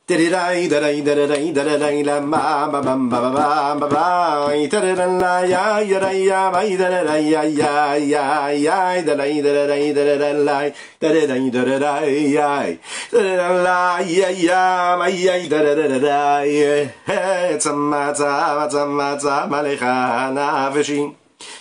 Tirirai darai darai darai la ma ba ba ba ba ba ba ba tarala ya ya ya ba darai ya ya ya ya darai darai darai darai darai ya tarala ya ya ma ya darai tsama tsama tsama lecha nafshi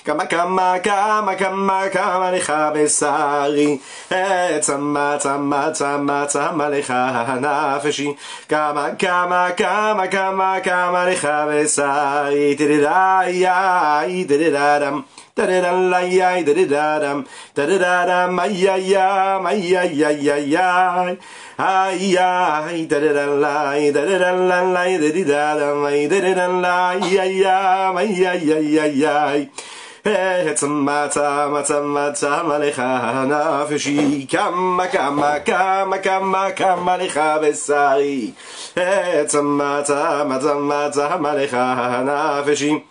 Kama kama kama kama kama lecha besari Tzama tzama tzama tzama lecha nafshi Kama kama kama kama kama lecha besari Tirirayay tiriradam Tiriradayay tiriradam Tiriradam ayayam ayayayayay Ayay tiriradayay tiriradayay tiriradam Tiriradayay ayayayayay Tzama tzama tzama tzama lecha nafshi Kama kama kama kama kama lecha besari Tzama tzama tzama tzama lecha nafshi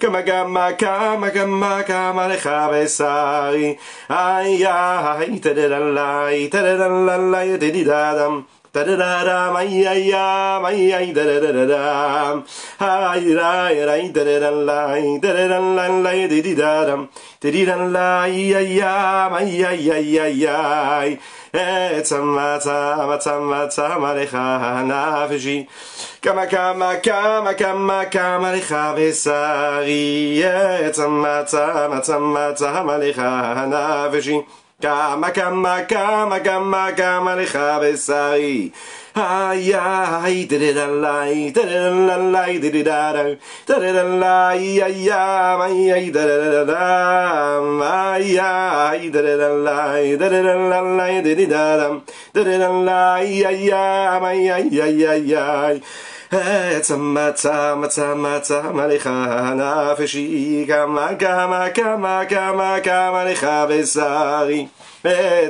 Kama kama kama kama kama lecha besari Ay ay tadadalay tadadalay tadidadam Tadadadam ay ay ay ay tadadadam Ay ay ay tadadalay tadadalay tadidadam Tadidalay ay ay ay ay ay ay Tzama tzama tzama tzama lecha nafshi Kama kama kama kama kama lecha besari Tzama tzama tzama tzama lecha nafshi Kama kama kama kama kama lecha besari Ay ay tadadalay tadadalay tadidadam Tadadalay ay ay ay tadadadam Ay ay tadadalay tadadalay tadidadam Tadadalay ay ay ay ay ay ay Tzama tzama tzama tzama lecha nafshi Kama kama kama kama kama lecha besari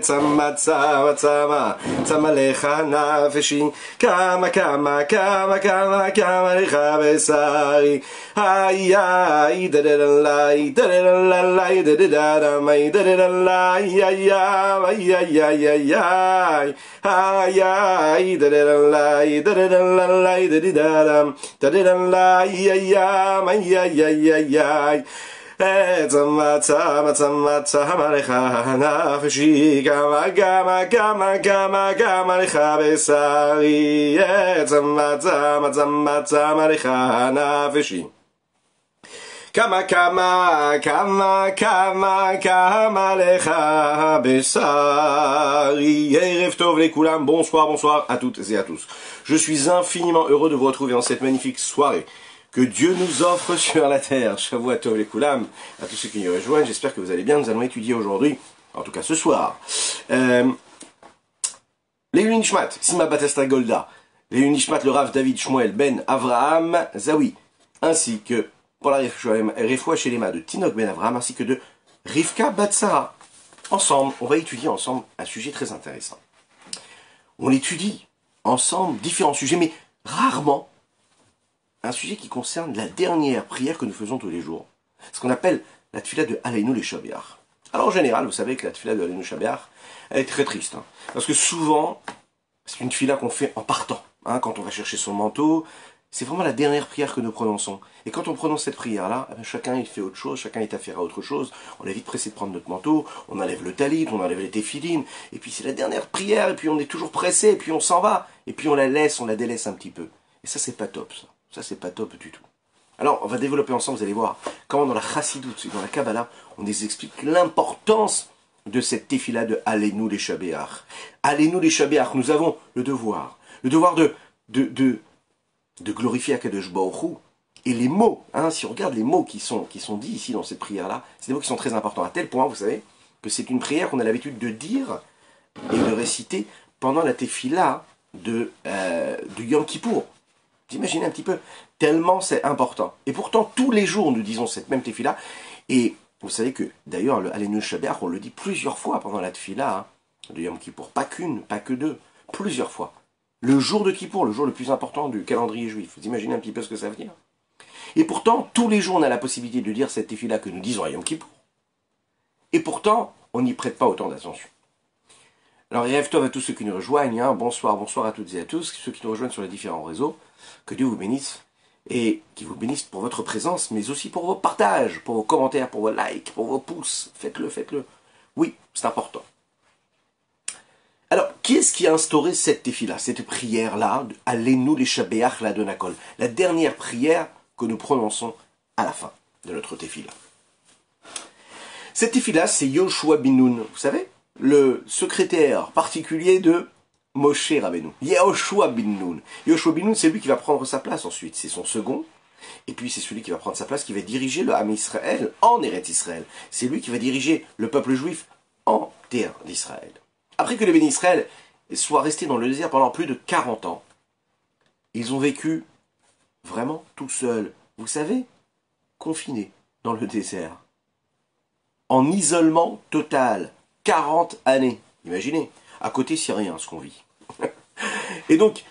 Tzama tzama tzama tzama lecha nafshi Kama kama kama kama kama lecha besari Ay ay tadadalay tadadalay tadidadam Ay tadadalay ay ay ay ay ay ay Ay ay tadadalay tadadalay tadidadam Tadadalay ay ay ay ay ay ay Tzama tzama tzama tzama lecha nafshi Kama kama kama kama kama lecha besari Tzama tzama tzama tzama lecha nafshi Kama kama kama kama kama lecha besari Erev tov les koulam, bonsoir, bonsoir à toutes et à tous. Je suis infiniment heureux de vous retrouver dans cette magnifique soirée que Dieu nous offre sur la terre. Shavua tov les koulam, à tous ceux qui nous rejoignent, j'espère que vous allez bien. Nous allons étudier aujourd'hui, en tout cas ce soir, les Nishmat, Sima Batesta Golda, les Nishmat, le Rav David Shmuel Ben Avraham Zawi, ainsi que pour la Refoua Shelema de Tinok Ben Avraham, ainsi que de Rivka Batsara. Ensemble, on va étudier ensemble un sujet très intéressant. On étudie ensemble différents sujets, mais rarement un sujet qui concerne la dernière prière que nous faisons tous les jours. Ce qu'on appelle la tefila de Aleinu les Shabeach. Alors en général, vous savez que la tefila de Aleinu Shabeach, elle est très triste. Parce que souvent, c'est une tefila qu'on fait en partant. Quand on va chercher son manteau, c'est vraiment la dernière prière que nous prononçons. Et quand on prononce cette prière-là, chacun il fait autre chose, chacun est affaire à autre chose. On est vite pressé de prendre notre manteau, on enlève le talit, on enlève les téphilines, et puis c'est la dernière prière, et puis on est toujours pressé, et puis on s'en va, et puis on la laisse, on la délaisse un petit peu. Et ça c'est pas top, ça. Ça c'est pas top du tout. Alors on va développer ensemble, vous allez voir, comment dans la Chassidut et dans la Kabbalah, on nous explique l'importance de cette tefila de Aleinu les Shabeach. Aleinu les Shabeach, nous avons le devoir de glorifier Akadosh Baruch Hu. Et les mots, si on regarde les mots qui sont dits ici dans cette prière-là, c'est des mots qui sont très importants, à tel point, vous savez, que c'est une prière qu'on a l'habitude de dire et de réciter pendant la tefila de Yom Kippour. Vous imaginez un petit peu, tellement c'est important. Et pourtant, tous les jours, nous disons cette même tefila, et vous savez que, d'ailleurs, le Aleinu Shabeach, on le dit plusieurs fois pendant la tefila de Yom Kippour, pas qu'une, pas que deux, plusieurs fois. Le jour de Kippour, le jour le plus important du calendrier juif. Vous imaginez un petit peu ce que ça veut dire? Et pourtant, tous les jours, on a la possibilité de dire cette tefila que nous disons à Yom Kippour. Et pourtant, on n'y prête pas autant d'attention. Alors, Erev Tov à tous ceux qui nous rejoignent, hein. Bonsoir, bonsoir à toutes et à tous, ceux qui nous rejoignent sur les différents réseaux. Que Dieu vous bénisse, et qu'il vous bénisse pour votre présence, mais aussi pour vos partages, pour vos commentaires, pour vos likes, pour vos pouces. Faites-le, faites-le. Oui, c'est important. Alors, qui est-ce qui a instauré cette tefila, cette prière-là, Allez-nous les Shabéach la Donakol, la dernière prière que nous prononçons à la fin de notre tefila. Cette tefila, c'est Yoshua bin Nun, vous savez, le secrétaire particulier de Moshe Rabbeinu. Yoshua bin Nun. Yoshua bin Nun, c'est lui qui va prendre sa place ensuite, c'est son second. Et puis c'est celui qui va prendre sa place, qui va diriger le Ham Israël en Eretz Israël. C'est lui qui va diriger le peuple juif en terre d'Israël. Après que les bénis Israël soient restés dans le désert pendant plus de 40 ans, ils ont vécu vraiment tout seuls, vous savez, confinés dans le désert, en isolement total, 40 années. Imaginez, à côté c'est rien ce qu'on vit. Et donc,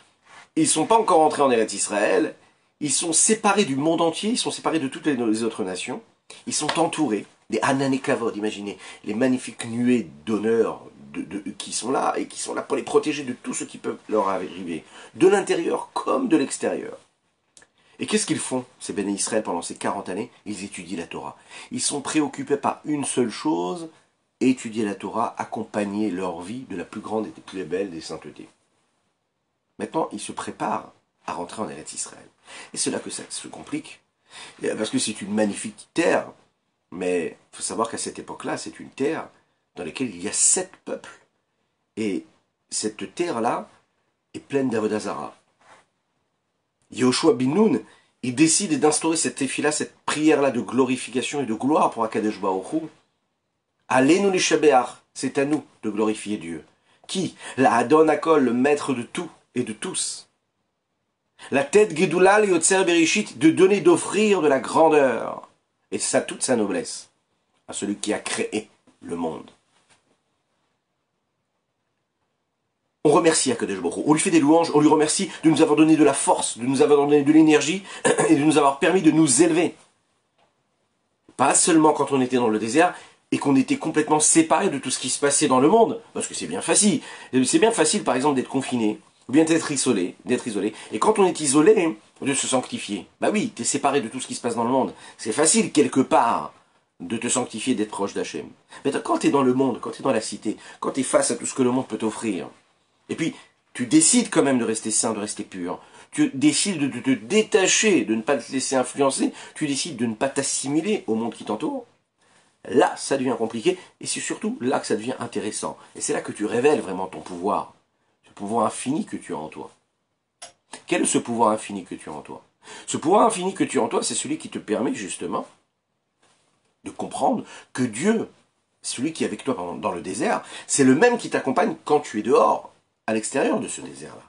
ils ne sont pas encore entrés en Eretz Israël, ils sont séparés du monde entier, ils sont séparés de toutes les autres nations, ils sont entourés des Hanan Kavod, imaginez, les magnifiques nuées d'honneur qui sont là, et qui sont là pour les protéger de tout ce qui peut leur arriver, de l'intérieur comme de l'extérieur. Et qu'est-ce qu'ils font, ces bénis Israël, pendant ces 40 années? Ils étudient la Torah. Ils sont préoccupés par une seule chose, étudier la Torah, accompagner leur vie de la plus grande et des plus belles des saintetés. Maintenant, ils se préparent à rentrer en Eretz Israël. Et c'est là que ça se complique, parce que c'est une magnifique terre, mais il faut savoir qu'à cette époque-là, c'est une terre dans laquelle il y a 7 peuples. Et cette terre-là est pleine d'Avodah Zara. Yoshua bin Nun, il décide d'instaurer cette tefila, cette prière-là de glorification et de gloire pour Akadosh Baruch Hu. Allez-nous les Shabéach, c'est à nous de glorifier Dieu. Qui? La Adon Akol, le maître de tout et de tous. La tête Gedula le Yotzer Bereshit, de donner, d'offrir de la grandeur, et ça toute sa noblesse, à celui qui a créé le monde. On remercie Akadosh Baruch Hu, on lui fait des louanges, on lui remercie de nous avoir donné de la force, de nous avoir donné de l'énergie et de nous avoir permis de nous élever. Pas seulement quand on était dans le désert et qu'on était complètement séparés de tout ce qui se passait dans le monde, parce que c'est bien facile. C'est bien facile par exemple d'être confiné, ou bien d'être isolé. Et quand on est isolé, de se sanctifier. Bah oui, tu es séparé de tout ce qui se passe dans le monde. C'est facile quelque part de te sanctifier, d'être proche d'Hachem. Mais quand tu es dans le monde, quand tu es dans la cité, quand tu es face à tout ce que le monde peut t'offrir, et puis, tu décides quand même de rester saint, de rester pur. Tu décides de te détacher, de ne pas te laisser influencer. Tu décides de ne pas t'assimiler au monde qui t'entoure. Là, ça devient compliqué. Et c'est surtout là que ça devient intéressant. Et c'est là que tu révèles vraiment ton pouvoir. Ce pouvoir infini que tu as en toi. Quel est ce pouvoir infini que tu as en toi? Ce pouvoir infini que tu as en toi, c'est celui qui te permet justement de comprendre que Dieu, celui qui est avec toi dans le désert, c'est le même qui t'accompagne quand tu es dehors, à l'extérieur de ce désert-là.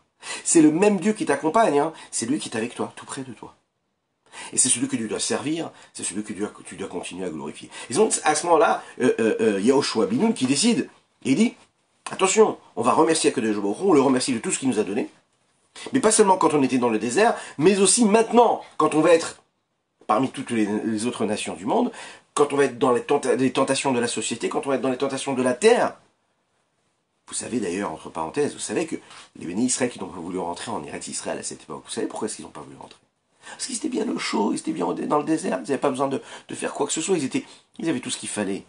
C'est le même Dieu qui t'accompagne, hein. C'est lui qui est avec toi, tout près de toi. Et c'est celui que tu dois servir, c'est celui que tu dois continuer à glorifier. Et donc, à ce moment-là, Yoshua bin Nun qui décide, et il dit, attention, on va remercier Akadosh Baruch Hu, on le remercie de tout ce qu'il nous a donné, mais pas seulement quand on était dans le désert, mais aussi maintenant, quand on va être parmi toutes les autres nations du monde, quand on va être dans les tentations de la société, quand on va être dans les tentations de la terre. Vous savez d'ailleurs, entre parenthèses, vous savez que les bénis Israël qui n'ont pas voulu rentrer en Eretz Israël à cette époque, vous savez pourquoi est-ce qu'ils n'ont pas voulu rentrer? Parce qu'ils étaient bien au chaud, ils étaient bien dans le désert, ils n'avaient pas besoin de faire quoi que ce soit, ils avaient tout ce qu'il fallait.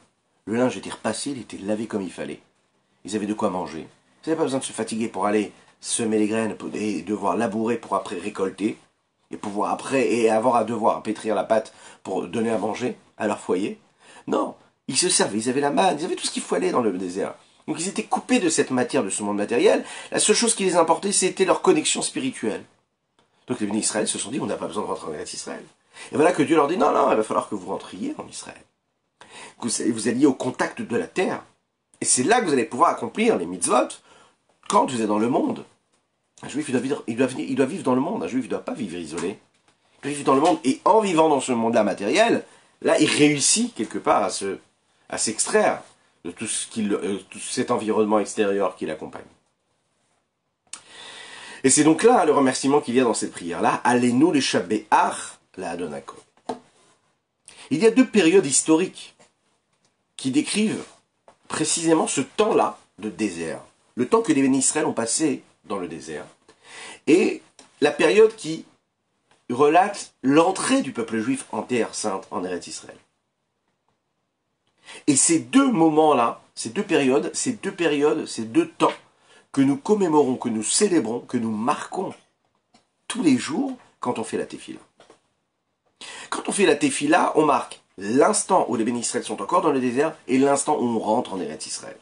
Le linge était repassé, il était lavé comme il fallait. Ils avaient de quoi manger. Ils n'avaient pas besoin de se fatiguer pour aller semer les graines et devoir labourer pour après récolter, et pouvoir après, et avoir à devoir pétrir la pâte pour donner à manger à leur foyer. Non, ils se servaient, ils avaient la manne, ils avaient tout ce qu'il fallait dans le désert. Donc ils étaient coupés de cette matière, de ce monde matériel. La seule chose qui les importait, c'était leur connexion spirituelle. Donc les bénis Israël se sont dit, on n'a pas besoin de rentrer en Eretz Israël. Et voilà que Dieu leur dit, non, non, il va falloir que vous rentriez en Israël. Que vous alliez au contact de la terre. Et c'est là que vous allez pouvoir accomplir les mitzvot quand vous êtes dans le monde. Un juif, il doit vivre dans le monde. Un juif, il ne doit pas vivre isolé. Il doit vivre dans le monde. Et en vivant dans ce monde-là matériel, là, il réussit quelque part à s'extraire de tout cet environnement extérieur qui l'accompagne. Et c'est donc là le remerciement qu'il y a dans cette prière-là. Allez-nous les Shabéach la Adonakol. Il y a 2 périodes historiques qui décrivent précisément ce temps-là de désert. le temps que les bénis Israël ont passé dans le désert, et la période qui relate l'entrée du peuple juif en terre sainte, en Eretz Israël. Et ces deux moments-là, ces deux périodes, ces deux temps que nous commémorons, que nous célébrons, que nous marquons tous les jours quand on fait la Tefila. Quand on fait la Tefila, on marque l'instant où les bénis Israël sont encore dans le désert et l'instant où on rentre en Eretz Israël.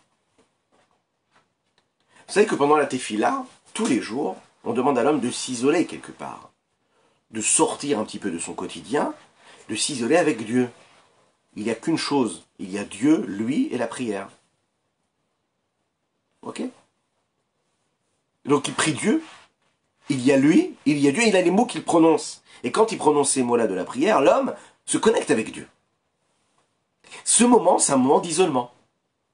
Vous savez que pendant la Tefila, tous les jours, on demande à l'homme de s'isoler quelque part, de sortir un petit peu de son quotidien, de s'isoler avec Dieu. Il n'y a qu'une chose, il y a Dieu, lui et la prière. Ok? Donc il prie Dieu, il y a lui, il y a Dieu, il a les mots qu'il prononce. Et quand il prononce ces mots-là de la prière, l'homme se connecte avec Dieu. Ce moment, c'est un moment d'isolement.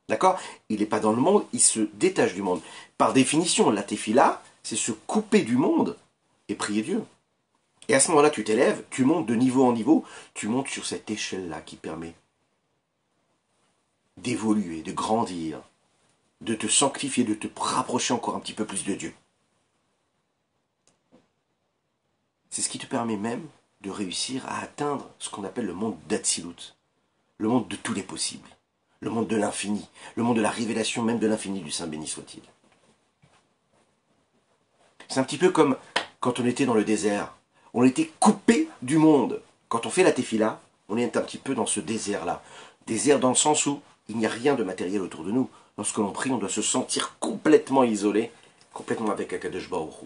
D'accord? Il n'est pas dans le monde, il se détache du monde. Par définition, la tefila, c'est se couper du monde et prier Dieu. Et à ce moment-là, tu t'élèves, tu montes de niveau en niveau, tu montes sur cette échelle-là qui permet d'évoluer, de grandir, de te sanctifier, de te rapprocher encore un petit peu plus de Dieu. C'est ce qui te permet même de réussir à atteindre ce qu'on appelle le monde d'Atsilut, le monde de tous les possibles, le monde de l'infini, le monde de la révélation même de l'infini du Saint béni soit-il. C'est un petit peu comme quand on était dans le désert, on était coupé du monde. Quand on fait la tefila, on est un petit peu dans ce désert-là. Désert dans le sens où il n'y a rien de matériel autour de nous. Lorsque l'on prie, on doit se sentir complètement isolé, complètement avec Akadosh Baruch Hu.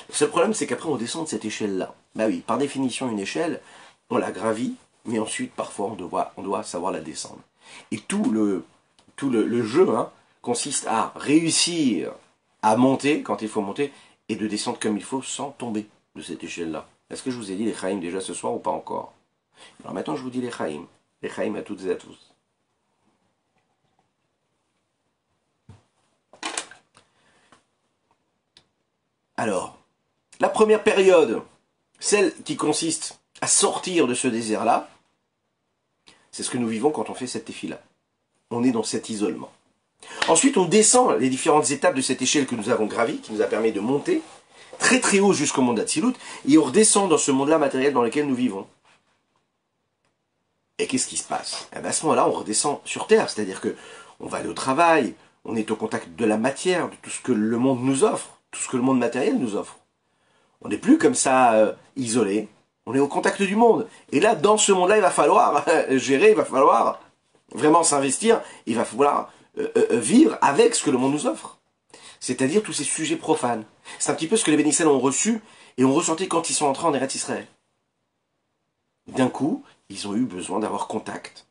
Le seul problème, c'est qu'après, on descend de cette échelle-là. Bah oui, par définition, une échelle, on la gravit, mais ensuite, parfois, on doit savoir la descendre. Et tout le jeu consiste à réussir à monter, quand il faut monter, et de descendre comme il faut, sans tomber de cette échelle-là. Est-ce que je vous ai dit les Chaim déjà ce soir ou pas encore? Alors maintenant, je vous dis les Chaim. Les Chaim à toutes et à tous. Alors, la première période, celle qui consiste à sortir de ce désert-là, c'est ce que nous vivons quand on fait cette tefila. On est dans cet isolement. Ensuite, on descend les différentes étapes de cette échelle que nous avons gravie, qui nous a permis de monter très très haut jusqu'au monde d'Atsilut, et on redescend dans ce monde-là matériel dans lequel nous vivons. Et qu'est-ce qui se passe? Eh bien, à ce moment-là, on redescend sur Terre, c'est-à-dire que on va aller au travail, on est au contact de la matière, de tout ce que le monde nous offre, tout ce que le monde matériel nous offre. On n'est plus comme ça isolé, on est au contact du monde. Et là, dans ce monde-là, il va falloir gérer, il va falloir vraiment s'investir, il va falloir vivre avec ce que le monde nous offre. C'est-à-dire tous ces sujets profanes. C'est un petit peu ce que les bénis Israël ont reçu et ont ressenti quand ils sont entrés en Eretz Israël. D'un coup, ils ont eu besoin d'avoir contact,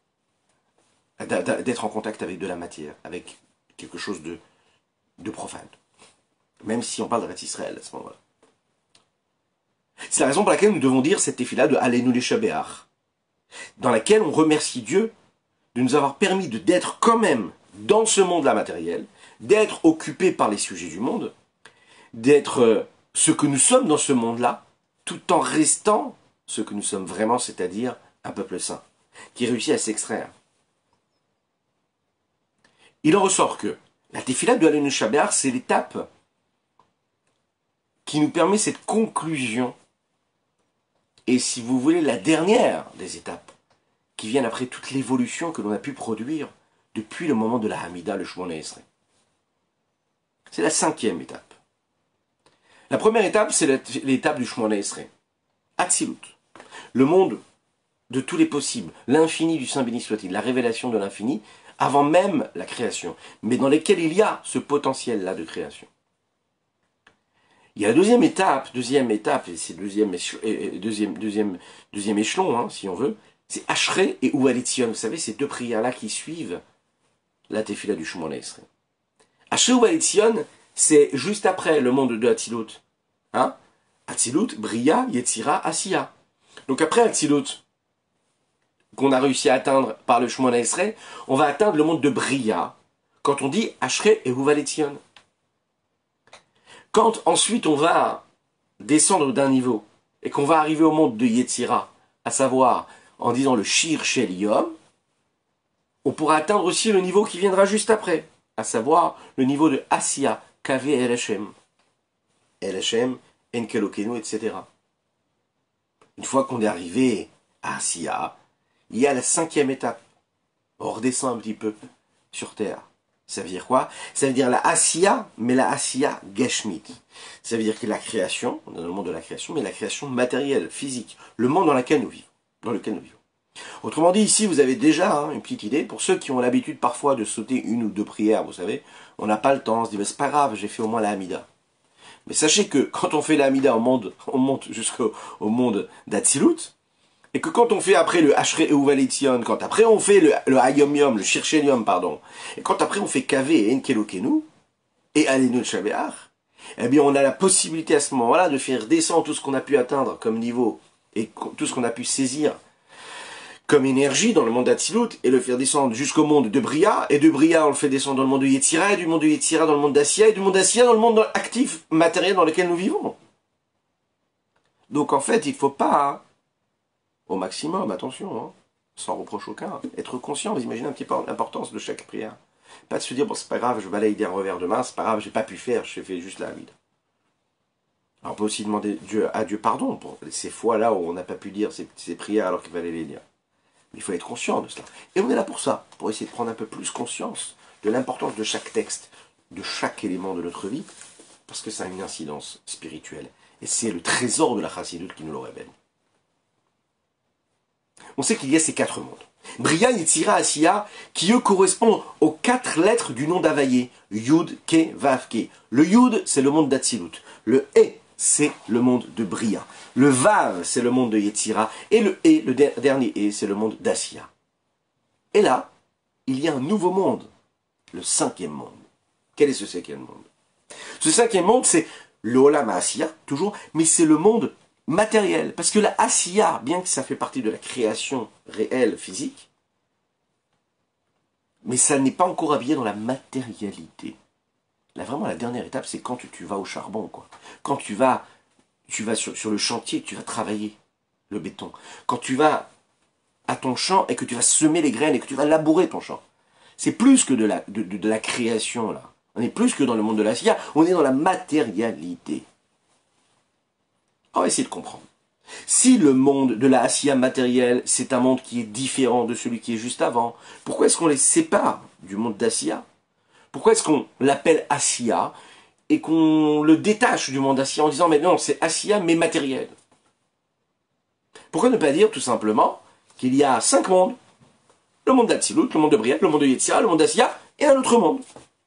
d'être en contact avec de la matière, avec quelque chose de profane. Même si on parle d'Eretz Israël à ce moment-là. C'est la raison pour laquelle nous devons dire cette tefila de Aleinu Leshabeach, dans laquelle on remercie Dieu de nous avoir permis d'être quand même dans ce monde-là matériel, d'être occupé par les sujets du monde, d'être ce que nous sommes dans ce monde-là, tout en restant ce que nous sommes vraiment, c'est-à-dire un peuple saint, qui réussit à s'extraire. Il en ressort que la tefila de Aleinu Leshabeach, c'est l'étape qui nous permet cette conclusion, et si vous voulez, la dernière des étapes, qui viennent après toute l'évolution que l'on a pu produire depuis le moment de la Hamida, le Shemona Esrei. C'est la 5e étape. La première étape, c'est l'étape du Shemona Esrei. Atsilut. Le monde de tous les possibles, l'infini du Saint béni soit-il, la révélation de l'infini, avant même la création, mais dans lesquels il y a ce potentiel-là de création. Il y a la deuxième étape, et c'est deuxième échelon, si on veut, c'est Ashrei et Uvaletzion. Vous savez, ces deux prières-là qui suivent la tefila du Shemona Esrei. Ashrei Uvaletzion, c'est juste après le monde de Atsilut. Atsilut, Bria, Yetzira, Asiya. Donc après Atsilut, qu'on a réussi à atteindre par le Shemona Esrei, on va atteindre le monde de Bria, quand on dit Ashrei et Uvaletzion. Quand ensuite on va descendre d'un niveau, et qu'on va arriver au monde de Yetzira, à savoir en disant le Shir Shel Yom, on pourra atteindre aussi le niveau qui viendra juste après, à savoir le niveau de Asiya, Kaveh El Hashem. El Hashem, Enkelokenu, etc. Une fois qu'on est arrivé à Asiya, il y a la 5e étape. On redescend un petit peu sur Terre. Ça veut dire quoi? Ça veut dire la Asiya, mais la Asiya Geshmit. Ça veut dire que la création, on est dans le monde de la création, mais la création matérielle, physique, le monde dans lequel nous vivons. Autrement dit, ici, vous avez déjà une petite idée. Pour ceux qui ont l'habitude parfois de sauter une ou deux prières, vous savez, on n'a pas le temps, on se dit, c'est pas grave, j'ai fait au moins la Hamida. Mais sachez que quand on fait la Hamida, on monte jusqu'au monde d'Atsilut, et que quand on fait après le Hashre Euvalitzion, quand après on fait le Hayom Yom, le Shirshelium, pardon, et quand après on fait Kaveh et Enkelokenu, et Alenu Shabeach, eh bien on a la possibilité à ce moment-là de faire descendre tout ce qu'on a pu atteindre comme niveau, et tout ce qu'on a pu saisir comme énergie dans le monde d'Atsilut, et le faire descendre jusqu'au monde de Bria, et de Bria on le fait descendre dans le monde de Yetzira, et du monde de Yetzira dans le monde d'Asiya, et du monde d'Asiya dans le monde actif, matériel dans lequel nous vivons. Donc en fait, il ne faut pas, au maximum, attention, sans reproche aucun, être conscient, vous imaginez un petit peu l'importance de chaque prière. Pas de se dire, bon c'est pas grave, je balaye d'un revers de main, c'est pas grave, j'ai pas pu faire, j'ai fait juste la Hamida. Alors on peut aussi demander à Dieu pardon pour ces fois-là où on n'a pas pu dire ces prières alors qu'il fallait les dire. Mais il faut être conscient de cela. Et on est là pour ça, pour essayer de prendre un peu plus conscience de l'importance de chaque texte, de chaque élément de notre vie, parce que ça a une incidence spirituelle. Et c'est le trésor de la Chassidut qui nous le révèle. On sait qu'il y a ces 4 mondes. Bria, Yetzira, Asiya, qui eux correspondent aux 4 lettres du nom d'Availlé. Yud, Ke, Vav, Ke. Le Yud, c'est le monde d'Atsilut. Le E, c'est le monde de Bria. Le Vav, c'est le monde de Yetzira. Et le E, le dernier E, c'est le monde d'Asiya. Et là, il y a un nouveau monde. Le 5e monde. Quel est ce 5e monde? Ce 5e monde, c'est le Olam Asiya, toujours, mais c'est le monde matériel. Parce que la Asiya, bien que ça fait partie de la création réelle, physique, mais ça n'est pas encore habillé dans la matérialité. Là, vraiment, la dernière étape, c'est quand tu vas au charbon, quoi. Quand tu vas sur le chantier, tu vas travailler le béton. Quand tu vas à ton champ et que tu vas semer les graines et que tu vas labourer ton champ. C'est plus que de la création, là. On est plus que dans le monde de la Asiya, on est dans la matérialité. On va essayer de comprendre. Si le monde de la Asiya matérielle, c'est un monde qui est différent de celui qui est juste avant, pourquoi est-ce qu'on les sépare du monde d'Asiya? Pourquoi est-ce qu'on l'appelle Asiya et qu'on le détache du monde d'Asiya en disant mais non, c'est Asiya mais matériel? Pourquoi ne pas dire tout simplement qu'il y a 5 mondes? Le monde d'Atsilut, le monde de Bria, le monde de Yetzira, le monde d'Asiya et un autre monde,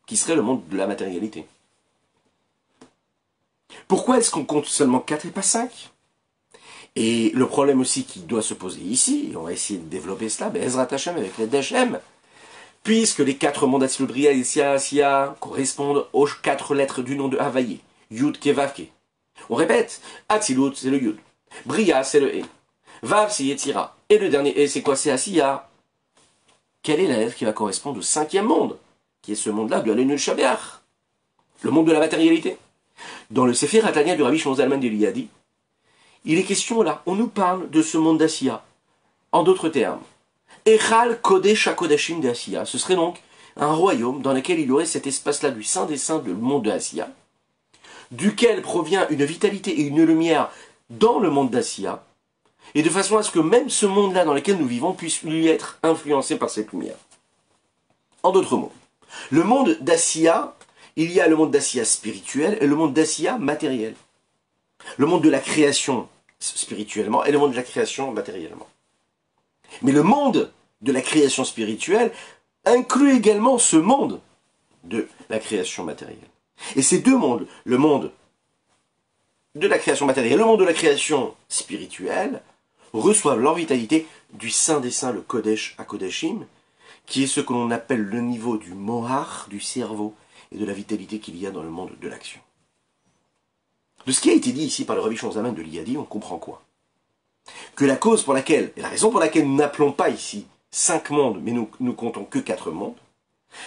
qui serait le monde de la matérialité. Pourquoi est-ce qu'on compte seulement 4 et pas 5? Et le problème aussi qui doit se poser ici, et on va essayer de développer cela, ben Ezrat Hashem avec l'aide d'Hachem, puisque les 4 mondes d'Atsilut, Bria, Yetzira, Asiya correspondent aux 4 lettres du nom de Havaïe, Yud, Ke, Vav, Ke. On répète, Atsilut c'est le Yud, Bria c'est le E, Vav c'est Yetzira, et le dernier E c'est quoi? C'est Asiya. Quelle est la lettre qui va correspondre au 5e monde, qui est ce monde-là de Alenu Shabeach, le monde de la matérialité? Dans le Sefer Hatanya du Rabbi Shimon Zalman de Liadi, il est question là, on nous parle de ce monde d'Asiya. En d'autres termes, Echal Kodesh HaKodashim d'Asiya, ce serait donc un royaume dans lequel il y aurait cet espace-là du Saint des Saints du monde d'Asiya, duquel provient une vitalité et une lumière dans le monde d'Asiya, et de façon à ce que même ce monde-là dans lequel nous vivons puisse lui être influencé par cette lumière. En d'autres mots, le monde d'Asiya, il y a le monde d'Asiya spirituel et le monde d'Asiya matériel. Le monde de la création spirituellement et le monde de la création matériellement. Mais le monde de la création spirituelle inclut également ce monde de la création matérielle. Et ces deux mondes, le monde de la création matérielle et le monde de la création spirituelle, reçoivent leur vitalité du Saint des Saints, le Kodesh HaKodashim, qui est ce que l'on appelle le niveau du mohar, du cerveau, et de la vitalité qu'il y a dans le monde de l'action. De ce qui a été dit ici par le Rabbi Shimon Zalman de Liadi, on comprend quoi? Que la cause pour laquelle, et la raison pour laquelle nous n'appelons pas ici 5 mondes, mais nous comptons que 4 mondes,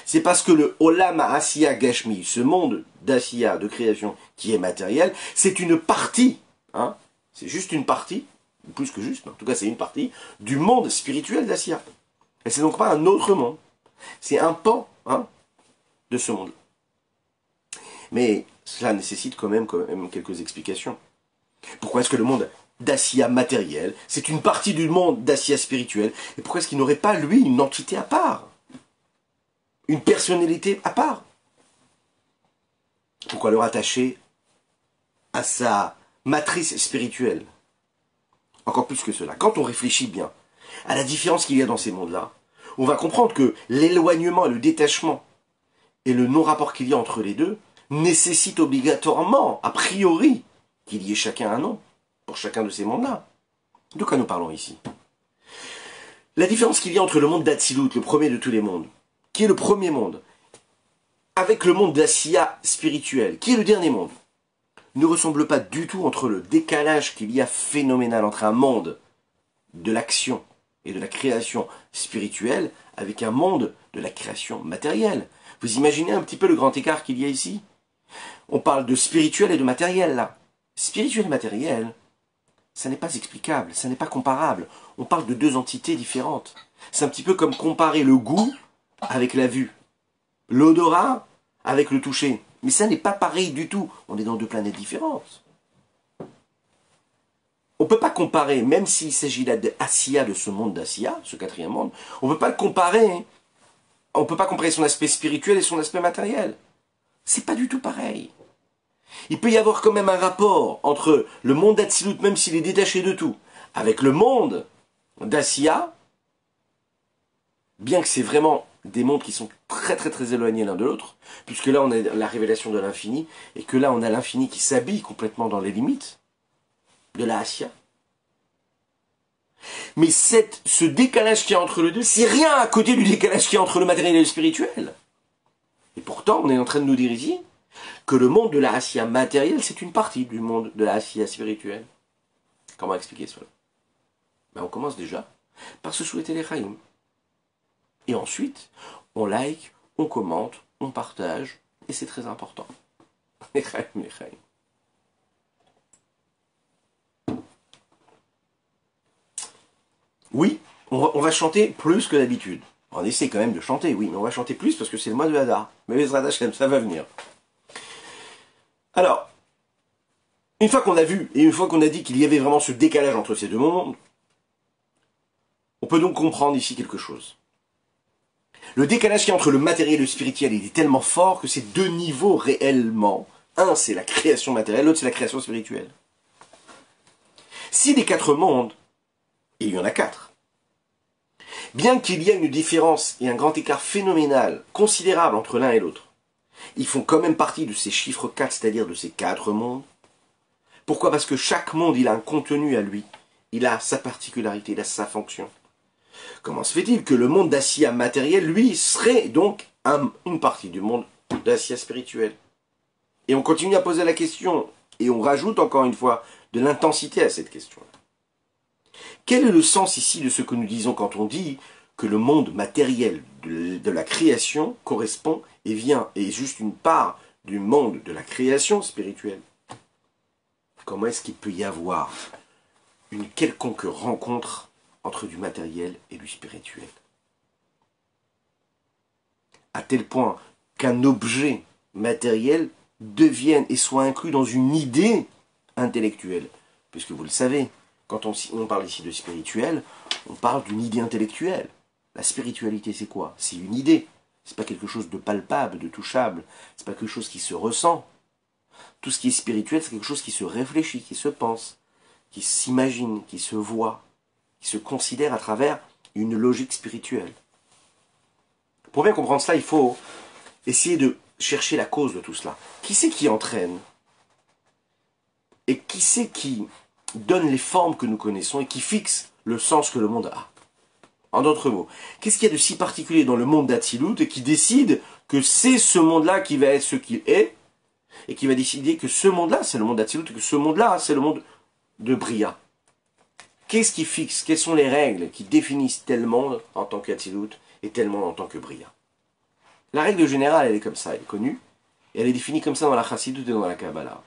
c'est parce que le Olam Asiya Gashmi, ce monde d'Asiya, de création, qui est matériel, c'est une partie, c'est juste une partie, plus que juste, mais en tout cas c'est une partie, du monde spirituel d'Asiya. Et c'est donc pas un autre monde, c'est un pan, de ce monde. Mais cela nécessite quand même quelques explications. Pourquoi est-ce que le monde d'Asiya matériel, c'est une partie du monde d'Asiya spirituel, et pourquoi est-ce qu'il n'aurait pas, lui, une entité à part? Une personnalité à part? Pourquoi le rattacher à sa matrice spirituelle? Encore plus que cela. Quand on réfléchit bien à la différence qu'il y a dans ces mondes-là, on va comprendre que l'éloignement, le détachement et le non-rapport qu'il y a entre les deux nécessitent obligatoirement, a priori, qu'il y ait chacun un nom pour chacun de ces mondes-là. De quoi nous parlons ici? La différence qu'il y a entre le monde d'Atsilut, le premier de tous les mondes, qui est le premier monde, avec le monde d'Asiya spirituel, qui est le dernier monde, ne ressemble pas du tout entre le décalage qu'il y a phénoménal entre un monde de l'action et de la création spirituelle avec un monde de la création matérielle. Vous imaginez un petit peu le grand écart qu'il y a ici? On parle de spirituel et de matériel là. Spirituel et matériel, ça n'est pas explicable, ça n'est pas comparable. On parle de deux entités différentes. C'est un petit peu comme comparer le goût avec la vue, l'odorat avec le toucher. Mais ça n'est pas pareil du tout. On est dans deux planètes différentes. On ne peut pas comparer, même s'il s'agit là d'Asiya, de ce monde d'Asiya, ce quatrième monde, on ne peut pas le comparer. Hein. On ne peut pas comparer son aspect spirituel et son aspect matériel. C'est pas du tout pareil. Il peut y avoir quand même un rapport entre le monde d'Atsilut, même s'il est détaché de tout, avec le monde d'Asiya, bien que c'est vraiment des mondes qui sont très très très éloignés l'un de l'autre, puisque là on a la révélation de l'infini, et que là on a l'infini qui s'habille complètement dans les limites de la Asiya. Mais ce décalage qu'il y a entre les deux, c'est rien à côté du décalage qu'il y a entre le matériel et le spirituel. Et pourtant, on est en train de nous dire ici que le monde de la Asiya matérielle, c'est une partie du monde de la Asiya spirituelle. Comment expliquer cela? Ben, on commence déjà par se souhaiter les Chaim. Et ensuite, on like, on commente, on partage, et c'est très important. Les Chaim, les Chaim. Oui, on va chanter plus que d'habitude. On essaie quand même de chanter, oui, mais on va chanter plus parce que c'est le mois de Hadar. Mais Bezrat Hashem, ça va venir. Alors, une fois qu'on a vu, et une fois qu'on a dit qu'il y avait vraiment ce décalage entre ces deux mondes, on peut donc comprendre ici quelque chose. Le décalage qui est entre le matériel et le spirituel, il est tellement fort que c'est deux niveaux réellement. Un, c'est la création matérielle, l'autre, c'est la création spirituelle. Si des quatre mondes, et il y en a quatre, bien qu'il y ait une différence et un grand écart phénoménal, considérable entre l'un et l'autre, ils font quand même partie de ces chiffres 4, c'est-à-dire de ces quatre mondes. Pourquoi? Parce que chaque monde, il a un contenu à lui. Il a sa particularité, il a sa fonction. Comment se fait-il que le monde d'Asiya matériel, lui, serait donc une partie du monde d'Asiya spirituel? Et on continue à poser la question, et on rajoute encore une fois de l'intensité à cette question. Quel est le sens ici de ce que nous disons quand on dit que le monde matériel de la création correspond et vient, est juste une part du monde de la création spirituelle? Comment est-ce qu'il peut y avoir une quelconque rencontre entre du matériel et du spirituel? À tel point qu'un objet matériel devienne et soit inclus dans une idée intellectuelle. Puisque vous le savez, quand on parle ici de spirituel, on parle d'une idée intellectuelle. La spiritualité, c'est quoi? C'est une idée. C'est pas quelque chose de palpable, de touchable. C'est pas quelque chose qui se ressent. Tout ce qui est spirituel, c'est quelque chose qui se réfléchit, qui se pense, qui s'imagine, qui se voit, qui se considère à travers une logique spirituelle. Pour bien comprendre cela, il faut essayer de chercher la cause de tout cela. Qui c'est qui entraîne? Et qui c'est qui donne les formes que nous connaissons et qui fixe le sens que le monde a? En d'autres mots, qu'est-ce qu'il y a de si particulier dans le monde d'Atsilut et qui décide que c'est ce monde-là qui va être ce qu'il est et qui va décider que ce monde-là, c'est le monde d'Atsilut et que ce monde-là, c'est le monde de Bria? Qu'est-ce qui fixe? Quelles sont les règles qui définissent tel monde en tant qu'Atsilut et tel monde en tant que Bria? La règle générale, elle est comme ça, elle est connue, et elle est définie comme ça dans la Chassidut et dans la Kabbalah.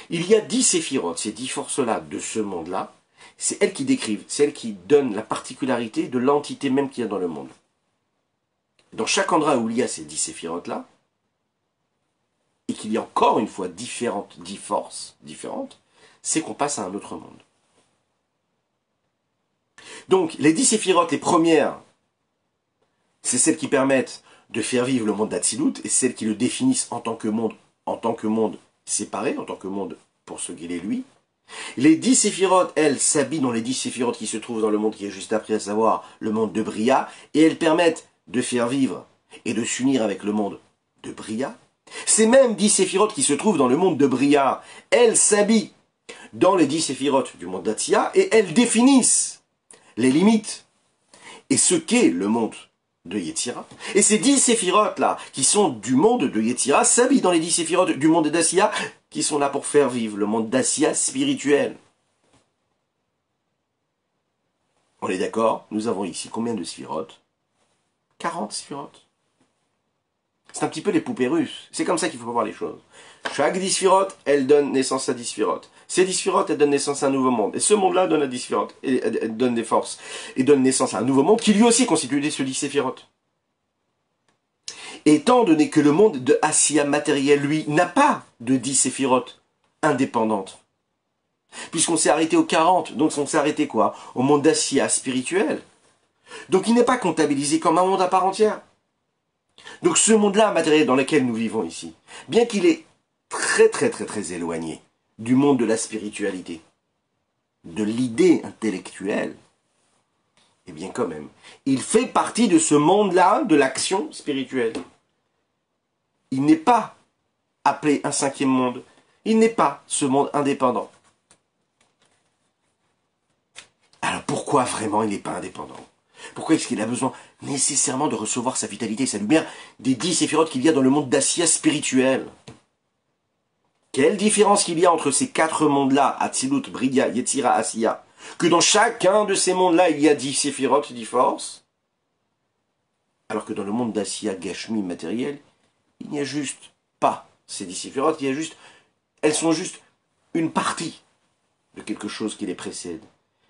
Il y a 10 séphirotes, ces 10 forces-là de ce monde-là, c'est elles qui décrivent, c'est elles qui donnent la particularité de l'entité même qu'il y a dans le monde. dans chaque endroit où il y a ces 10 séphirotes-là, et qu'il y a encore une fois 10 forces différentes, c'est qu'on passe à un autre monde. Donc, les 10 séphirotes, les premières, c'est celles qui permettent de faire vivre le monde d'Atsilut, et celles qui le définissent en tant que monde séparé, en tant que monde pour ce qu'il est lui. Les 10 séphirotes, elles, s'habillent dans les 10 séphirotes qui se trouvent dans le monde qui est juste après, à savoir le monde de Bria, et elles permettent de faire vivre et de s'unir avec le monde de Bria. Ces mêmes 10 séphirotes qui se trouvent dans le monde de Bria, elles s'habillent dans les 10 séphirotes du monde d'Atsia, et elles définissent les limites et ce qu'est le monde de Yetzira. Et ces 10 séphirotes-là, qui sont du monde de Yetzira, s'habillent dans les 10 séphirotes du monde d'Assia, qui sont là pour faire vivre le monde d'Assia spirituel. On est d'accord? Nous avons ici combien de sphirotes? 40 sphirotes. C'est un petit peu les poupées russes. C'est comme ça qu'il faut voir les choses. Chaque 10 sphirotes, elle donne naissance à 10 sphirotes. Ces 10 sphirotes, elles donnent naissance à un nouveau monde. Et ce monde-là donne à 10 sphirotes. Et donne des forces. Et donne naissance à un nouveau monde qui lui aussi constitue de ce 10 sphirotes. Étant donné que le monde de Assia matériel, lui, n'a pas de 10 séphirotes indépendantes. Puisqu'on s'est arrêté aux 40, donc on s'est arrêté quoi? Au monde d'Assia spirituel. Donc il n'est pas comptabilisé comme un monde à part entière. Donc ce monde-là matériel dans lequel nous vivons ici, bien qu'il est très éloigné du monde de la spiritualité, de l'idée intellectuelle, eh bien quand même, il fait partie de ce monde-là, de l'action spirituelle. Il n'est pas appelé un 5e monde. Il n'est pas ce monde indépendant. Alors pourquoi vraiment il n'est pas indépendant? Pourquoi est-ce qu'il a besoin nécessairement de recevoir sa vitalité et sa lumière des 10 séphirotes qu'il y a dans le monde d'Assia spirituel? Quelle différence qu'il y a entre ces 4 mondes-là, Atzilut, Bria, Yetzira, Assia, que dans chacun de ces mondes-là, il y a 10 séphirotes, 10 forces, alors que dans le monde d'Assia, Gashmi, matériel, il n'y a juste pas ces 10 séphirotes, elles sont juste une partie de quelque chose qui les précède.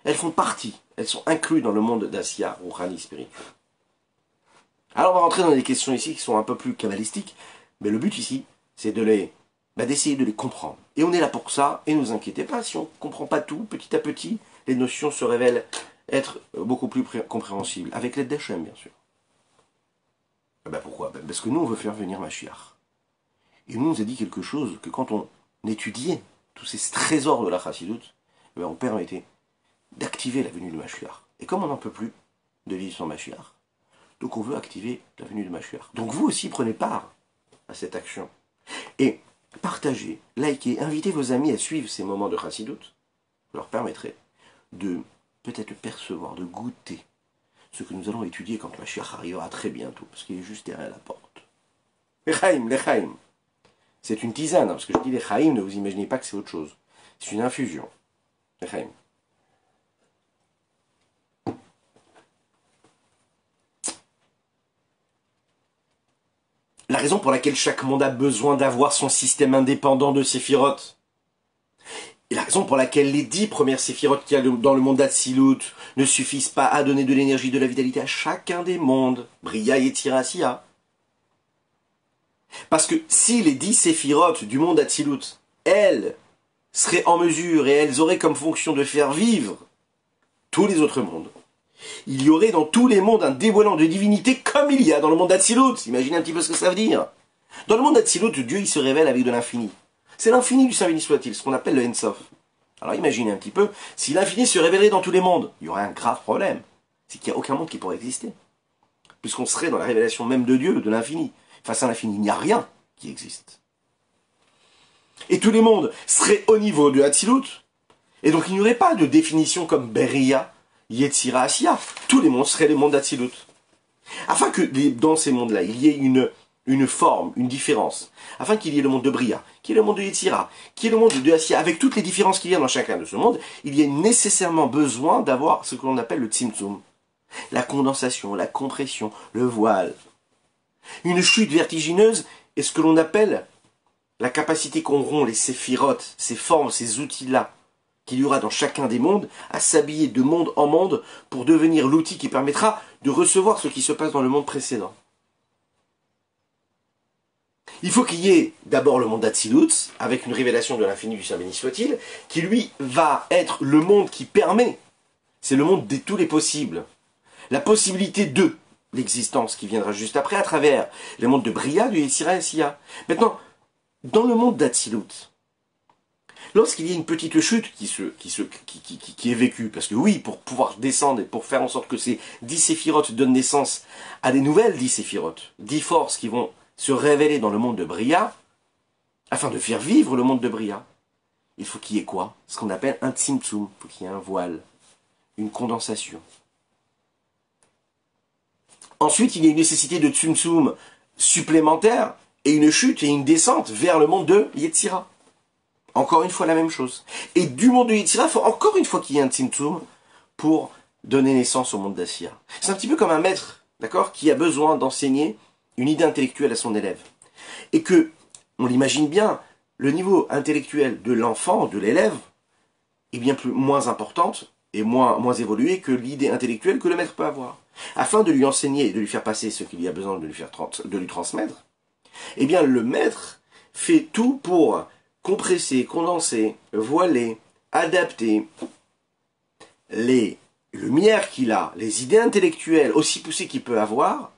Elles font partie, elles sont incluses dans le monde d'Assia, Rouhani, spirituel. Alors on va rentrer dans des questions ici qui sont un peu plus kabbalistiques, mais le but ici, c'est d'essayer de les comprendre. Et on est là pour ça, et ne vous inquiétez pas, si on ne comprend pas tout, petit à petit, les notions se révèlent être beaucoup plus compréhensibles, avec l'aide d'Hachem, bien sûr. Pourquoi? Parce que nous, on veut faire venir Mashiach. Et nous, on nous a dit quelque chose, que quand on étudiait tous ces trésors de la Chassidut, on permettait d'activer la venue de Mashiach. Et comme on n'en peut plus de vivre sans Mashiach, donc on veut activer la venue de Mashiach. Donc vous aussi, prenez part à cette action. Et partagez, likez, invitez vos amis à suivre ces moments de Chassidut. Vous leur permettrez de peut-être percevoir, de goûter ce que nous allons étudier quand Mashiach arrivera très bientôt, parce qu'il est juste derrière la porte. L'Echaim. C'est une tisane, parce que je dis l'Echaim, ne vous imaginez pas que c'est autre chose. C'est une infusion. L'Echaim. La raison pour laquelle chaque monde a besoin d'avoir son système indépendant de séphirotes. Et la raison pour laquelle les 10 premières séphirotes qu'il y a dans le monde d'Atsilut ne suffisent pas à donner de l'énergie, de la vitalité à chacun des mondes, Bria, Yetzira, Assia. Parce que si les 10 séphirotes du monde d'Atsilut, elles, seraient en mesure et elles auraient comme fonction de faire vivre tous les autres mondes, il y aurait dans tous les mondes un dévoilement de divinité comme il y a dans le monde d'Atsilut. Imaginez un petit peu ce que ça veut dire. Dans le monde d'Atsilut, Dieu il se révèle avec de l'infini. C'est l'infini du Saint béni soit-il, ce qu'on appelle le Ensof. Alors imaginez un petit peu, si l'infini se révélait dans tous les mondes, il y aurait un grave problème. C'est qu'il n'y a aucun monde qui pourrait exister. Puisqu'on serait dans la révélation même de Dieu, de l'infini. Face à l'infini, il n'y a rien qui existe. Et tous les mondes seraient au niveau de Atsilut. Et donc il n'y aurait pas de définition comme Beria, Yetzira, Assia. Tous les mondes seraient les mondes d'Atsilut. Afin que dans ces mondes-là, il y ait une forme, une différence, afin qu'il y ait le monde de Bria, qui est le monde de Yetzira, qui est le monde de Assia, avec toutes les différences qu'il y a dans chacun de ce monde, il y a nécessairement besoin d'avoir ce que l'on appelle le tzimtzum, la condensation, la compression, le voile. Une chute vertigineuse est ce que l'on appelle la capacité qu'auront les séphirotes, ces formes, ces outils-là, qu'il y aura dans chacun des mondes, à s'habiller de monde en monde pour devenir l'outil qui permettra de recevoir ce qui se passe dans le monde précédent. Il faut qu'il y ait d'abord le monde d'Atsilut, avec une révélation de l'infini du Saint béni soit-il, qui lui va être le monde qui permet, c'est le monde de tous les possibles, la possibilité de l'existence qui viendra juste après à travers le monde de Bria, du Yetzira et Sia. Maintenant, dans le monde d'Atsilut, lorsqu'il y a une petite chute qui est vécue, parce que oui, pour pouvoir descendre et pour faire en sorte que ces 10 séphirotes donnent naissance à des nouvelles 10 séphirotes, 10 forces qui vont se révéler dans le monde de Bria, afin de faire vivre le monde de Bria, il faut qu'il y ait quoi? Ce qu'on appelle un tzimtzum, il faut qu'il y ait un voile, une condensation. Ensuite, il y a une nécessité de tzimtzum supplémentaire, et une chute et une descente vers le monde de Yetzira. Encore une fois la même chose. Et du monde de Yetzira, il faut encore une fois qu'il y ait un tzimtzum pour donner naissance au monde d'Assia. C'est un petit peu comme un maître, d'accord, qui a besoin d'enseigner une idée intellectuelle à son élève. Et que, on l'imagine bien, le niveau intellectuel de l'enfant, de l'élève, est bien moins importante et moins évoluée que l'idée intellectuelle que le maître peut avoir. Afin de lui enseigner et de lui faire passer ce qu'il y a besoin de lui transmettre, eh bien le maître fait tout pour compresser, condenser, voiler, adapter les lumières qu'il a, les idées intellectuelles aussi poussées qu'il peut avoir,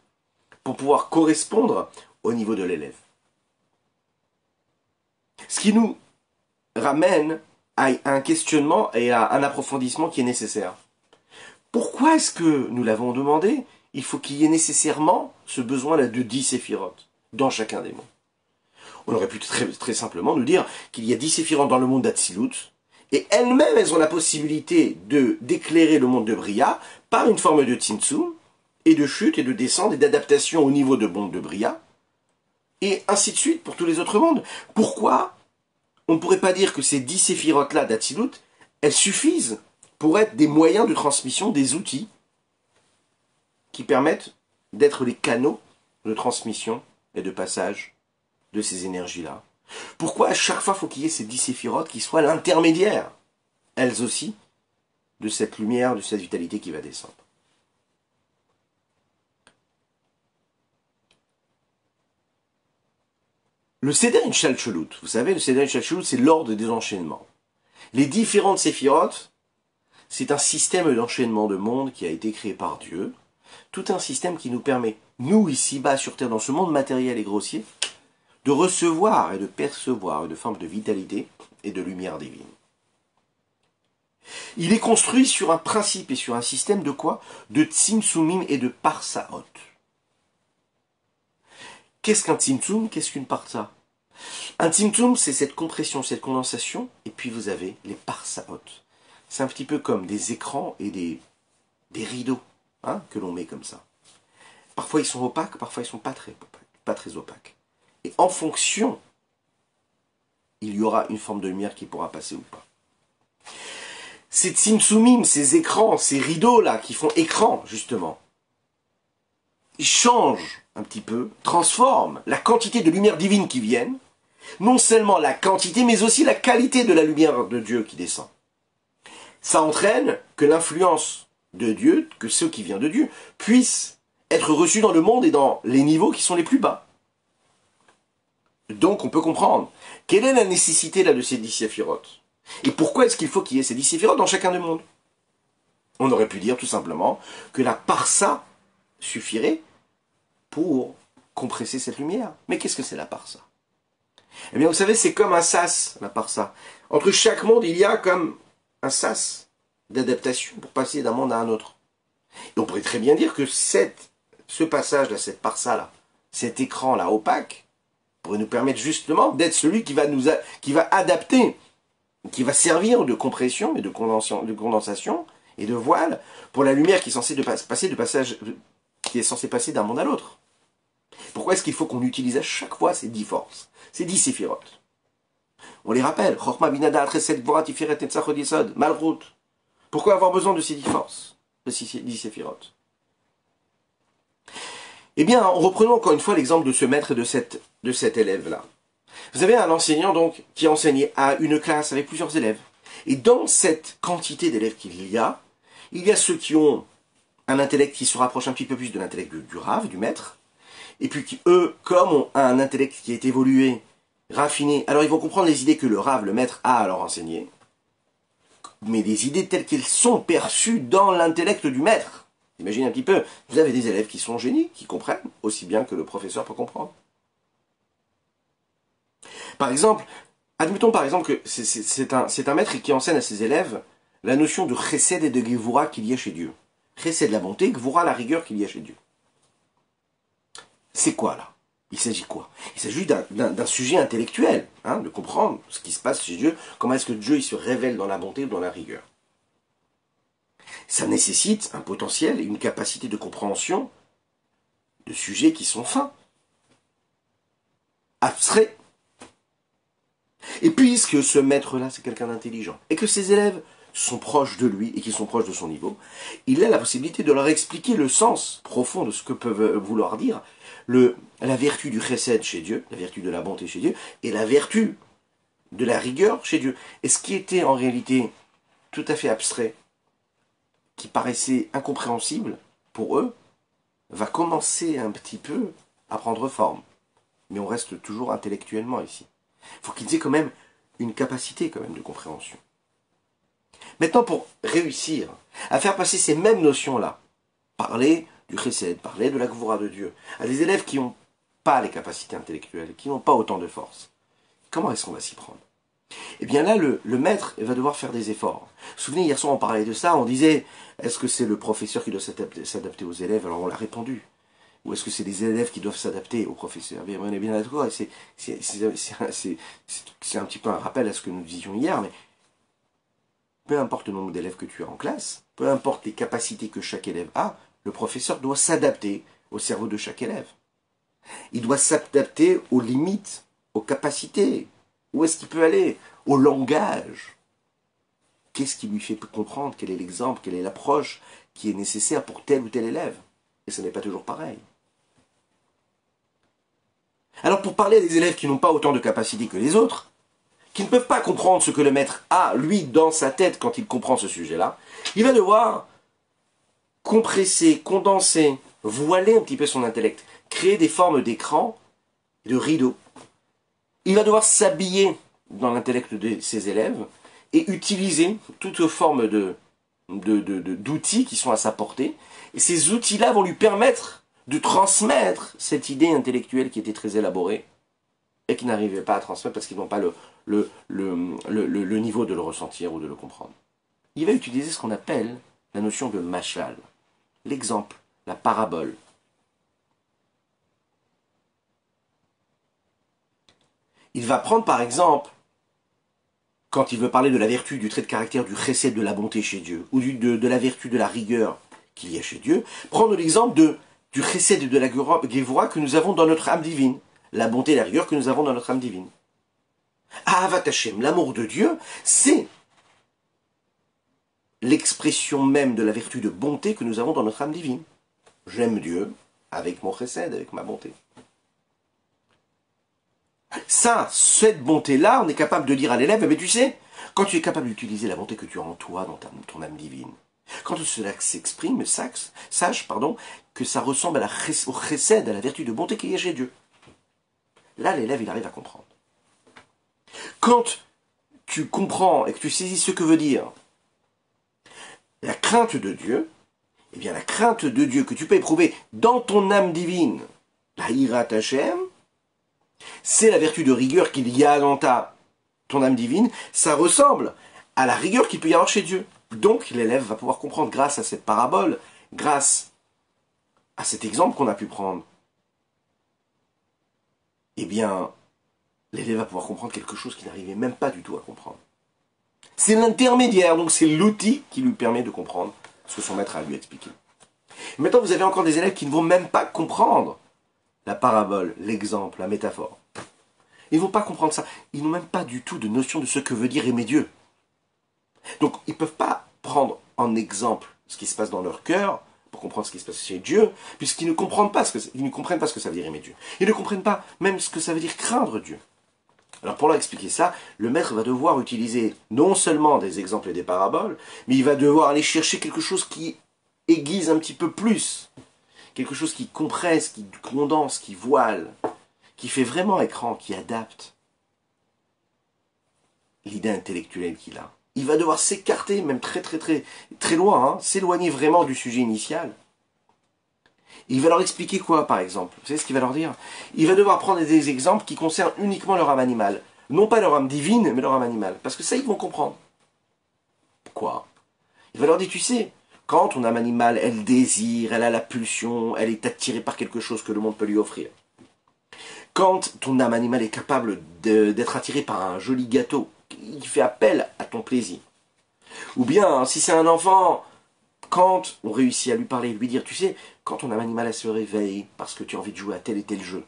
pour pouvoir correspondre au niveau de l'élève. Ce qui nous ramène à un questionnement et à un approfondissement qui est nécessaire. Pourquoi est-ce que, nous l'avons demandé, il faut qu'il y ait nécessairement ce besoin-là de 10 séphirotes dans chacun des mondes? On aurait pu très simplement nous dire qu'il y a 10 séphirotes dans le monde d'Atsilut, et elles-mêmes, elles ont la possibilité d'éclairer le monde de Bria par une forme de tzimtzum, et de chute, et de descente, et d'adaptation au niveau de monde de Bria, et ainsi de suite pour tous les autres mondes. Pourquoi on ne pourrait pas dire que ces 10 séphirotes-là d'Atsilut, elles suffisent pour être des moyens de transmission, des outils qui permettent d'être les canaux de transmission et de passage de ces énergies-là? Pourquoi à chaque fois faut qu'il y ait ces 10 séphirotes qui soient l'intermédiaire, elles aussi, de cette lumière, de cette vitalité qui va descendre? Le Seder Inshalchelut, vous savez, le Seder Inshalchelut, c'est l'ordre des enchaînements. Les différentes séphirotes, c'est un système d'enchaînement de monde qui a été créé par Dieu, tout un système qui nous permet, nous ici-bas sur Terre, dans ce monde matériel et grossier, de recevoir et de percevoir une forme de vitalité et de lumière divine. Il est construit sur un principe et sur un système de quoi? De tzimtzumim et de parsaot. Qu'est-ce qu'un tzimtzum? Qu'est-ce qu'une parsa? Un tzimtzum, c'est cette compression, cette condensation, et puis vous avez les parsaot. C'est un petit peu comme des écrans et des rideaux hein, que l'on met comme ça. Parfois ils sont opaques, parfois ils sont pas très opaques. Et en fonction, il y aura une forme de lumière qui pourra passer ou pas. Ces tzimtzumim, ces écrans, ces rideaux-là qui font écran, justement, ils changent un petit peu, transforment la quantité de lumière divine qui viennent, non seulement la quantité, mais aussi la qualité de la lumière de Dieu qui descend. Ça entraîne que l'influence de Dieu, que ce qui vient de Dieu, puisse être reçu dans le monde et dans les niveaux qui sont les plus bas. Donc on peut comprendre quelle est la nécessité là de ces 10 séphirotes. Et pourquoi est-ce qu'il faut qu'il y ait ces 10 séphirotes dans chacun des mondes? On aurait pu dire tout simplement que la parsa suffirait pour compresser cette lumière. Mais qu'est-ce que c'est la parsa? Eh bien vous savez, c'est comme un sas, la parsa. Entre chaque monde, il y a comme un sas d'adaptation pour passer d'un monde à un autre. Et on pourrait très bien dire que ce passage-là, cette parsa-là, cet écran-là opaque, pourrait nous permettre justement d'être celui qui va adapter, qui va servir de compression et de condensation et de voile pour la lumière qui est censée qui est censée passer d'un monde à l'autre. Pourquoi est-ce qu'il faut qu'on utilise à chaque fois ces 10 forces, ces 10 séphirotes? On les rappelle, Chorma, Binada, Atreset, Gvora, Tiferet, Netzach, Hod Yesod, Malchut. Pourquoi avoir besoin de ces 10 forces, de ces 10 séphirotes? Eh bien, reprenons encore une fois l'exemple de ce maître et de cet élève-là. Vous avez un enseignant donc qui enseigne à une classe avec plusieurs élèves. Et dans cette quantité d'élèves qu'il y a ceux qui ont un intellect qui se rapproche un petit peu plus de l'intellect du Rav, du maître, et puis qui, eux, comme ont un intellect qui est évolué, raffiné, alors ils vont comprendre les idées que le Rav, le maître, a à leur enseigner, mais des idées telles qu'elles sont perçues dans l'intellect du maître. Imaginez un petit peu, vous avez des élèves qui sont génies, qui comprennent aussi bien que le professeur peut comprendre. Par exemple, admettons par exemple que c'est un maître qui enseigne à ses élèves la notion de chesed et de gevura qu'il y a chez Dieu. Chesed la bonté, gevura la rigueur qu'il y a chez Dieu. C'est quoi là? Il s'agit quoi? Il s'agit d'un sujet intellectuel, de comprendre ce qui se passe chez Dieu, comment est-ce que Dieu il se révèle dans la bonté ou dans la rigueur. Ça nécessite un potentiel et une capacité de compréhension de sujets qui sont fins, abstraits. Et puisque ce maître-là, c'est quelqu'un d'intelligent, et que ses élèves sont proches de lui et qui sont proches de son niveau, il a la possibilité de leur expliquer le sens profond de ce que peuvent vouloir dire la vertu du chesed chez Dieu, la vertu de la bonté chez Dieu, et la vertu de la rigueur chez Dieu. Et ce qui était en réalité tout à fait abstrait, qui paraissait incompréhensible pour eux, va commencer un petit peu à prendre forme. Mais on reste toujours intellectuellement ici. Il faut qu'ils aient quand même une capacité quand même de compréhension. Maintenant, pour réussir à faire passer ces mêmes notions-là, parler du chesed, parler de la gevura de Dieu, à des élèves qui n'ont pas les capacités intellectuelles, qui n'ont pas autant de force, comment est-ce qu'on va s'y prendre? Eh bien là, le maître va devoir faire des efforts. Vous vous souvenez, hier soir, on parlait de ça, on disait, est-ce que c'est le professeur qui doit s'adapter aux élèves? Alors on l'a répondu. Ou est-ce que c'est les élèves qui doivent s'adapter aux professeurs? Bien, on est bien d'accord, et c'est un petit peu un rappel à ce que nous disions hier, mais peu importe le nombre d'élèves que tu as en classe, peu importe les capacités que chaque élève a, le professeur doit s'adapter au cerveau de chaque élève. Il doit s'adapter aux limites, aux capacités. Où est-ce qu'il peut aller? Au langage. Qu'est-ce qui lui fait comprendre? Quel est l'exemple? Quelle est l'approche qui est nécessaire pour tel ou tel élève? Et ce n'est pas toujours pareil. Alors pour parler à des élèves qui n'ont pas autant de capacités que les autres, qui ne peuvent pas comprendre ce que le maître a, lui, dans sa tête quand il comprend ce sujet-là, il va devoir compresser, condenser, voiler un petit peu son intellect, créer des formes d'écran, de rideaux. Il va devoir s'habiller dans l'intellect de ses élèves et utiliser toutes formes d'outils qui sont à sa portée. Et ces outils-là vont lui permettre de transmettre cette idée intellectuelle qui était très élaborée et qui n'arrivait pas à transmettre parce qu'ils n'ont pas le niveau de le ressentir ou de le comprendre. Il va utiliser ce qu'on appelle la notion de mashal, l'exemple, la parabole. Il va prendre par exemple, quand il veut parler de la vertu du trait de caractère du chesed de la bonté chez Dieu, ou de la vertu de la rigueur qu'il y a chez Dieu, prendre l'exemple du chesed de la gevura que nous avons dans notre âme divine, la bonté et la rigueur que nous avons dans notre âme divine. Ahavat Hashem, l'amour de Dieu, c'est l'expression même de la vertu de bonté que nous avons dans notre âme divine. J'aime Dieu avec mon chesed, avec ma bonté. Ça, cette bonté-là, on est capable de dire à l'élève, mais tu sais, quand tu es capable d'utiliser la bonté que tu as en toi, dans ton âme divine, quand cela s'exprime, sache que ça ressemble au chesed, à la vertu de bonté qu'il y a chez Dieu. Là, l'élève, il arrive à comprendre. Quand tu comprends et que tu saisis ce que veut dire la crainte de Dieu, eh bien la crainte de Dieu que tu peux éprouver dans ton âme divine, la hirat Hashem, c'est la vertu de rigueur qu'il y a dans ton âme divine, ça ressemble à la rigueur qu'il peut y avoir chez Dieu. Donc l'élève va pouvoir comprendre grâce à cette parabole, grâce à cet exemple qu'on a pu prendre, eh bien, l'élève va pouvoir comprendre quelque chose qu'il n'arrivait même pas du tout à comprendre. C'est l'intermédiaire, donc c'est l'outil qui lui permet de comprendre ce que son maître a à lui expliquer. Maintenant, vous avez encore des élèves qui ne vont même pas comprendre la parabole, l'exemple, la métaphore. Ils ne vont pas comprendre ça. Ils n'ont même pas du tout de notion de ce que veut dire aimer Dieu. Donc, ils ne peuvent pas prendre en exemple ce qui se passe dans leur cœur pour comprendre ce qui se passe chez Dieu, puisqu'ils ne comprennent pas ce que ça veut dire aimer Dieu. Ils ne comprennent pas même ce que ça veut dire craindre Dieu. Alors pour leur expliquer ça, le maître va devoir utiliser non seulement des exemples et des paraboles, mais il va devoir aller chercher quelque chose qui aiguise un petit peu plus, quelque chose qui compresse, qui condense, qui voile, qui fait vraiment écran, qui adapte l'idée intellectuelle qu'il a. Il va devoir s'écarter, même très loin, hein, s'éloigner vraiment du sujet initial. Il va leur expliquer quoi, par exemple? Vous savez ce qu'il va leur dire? Il va devoir prendre des exemples qui concernent uniquement leur âme animale. Non pas leur âme divine, mais leur âme animale. Parce que ça, ils vont comprendre. Quoi? Il va leur dire, tu sais, quand ton âme animale, elle désire, elle a la pulsion, elle est attirée par quelque chose que le monde peut lui offrir. Quand ton âme animale est capable d'être attirée par un joli gâteau, il fait appel à ton plaisir. Ou bien, si c'est un enfant, quand on réussit à lui parler, lui dire, tu sais, quand ton âme animale elle se réveille parce que tu as envie de jouer à tel et tel jeu.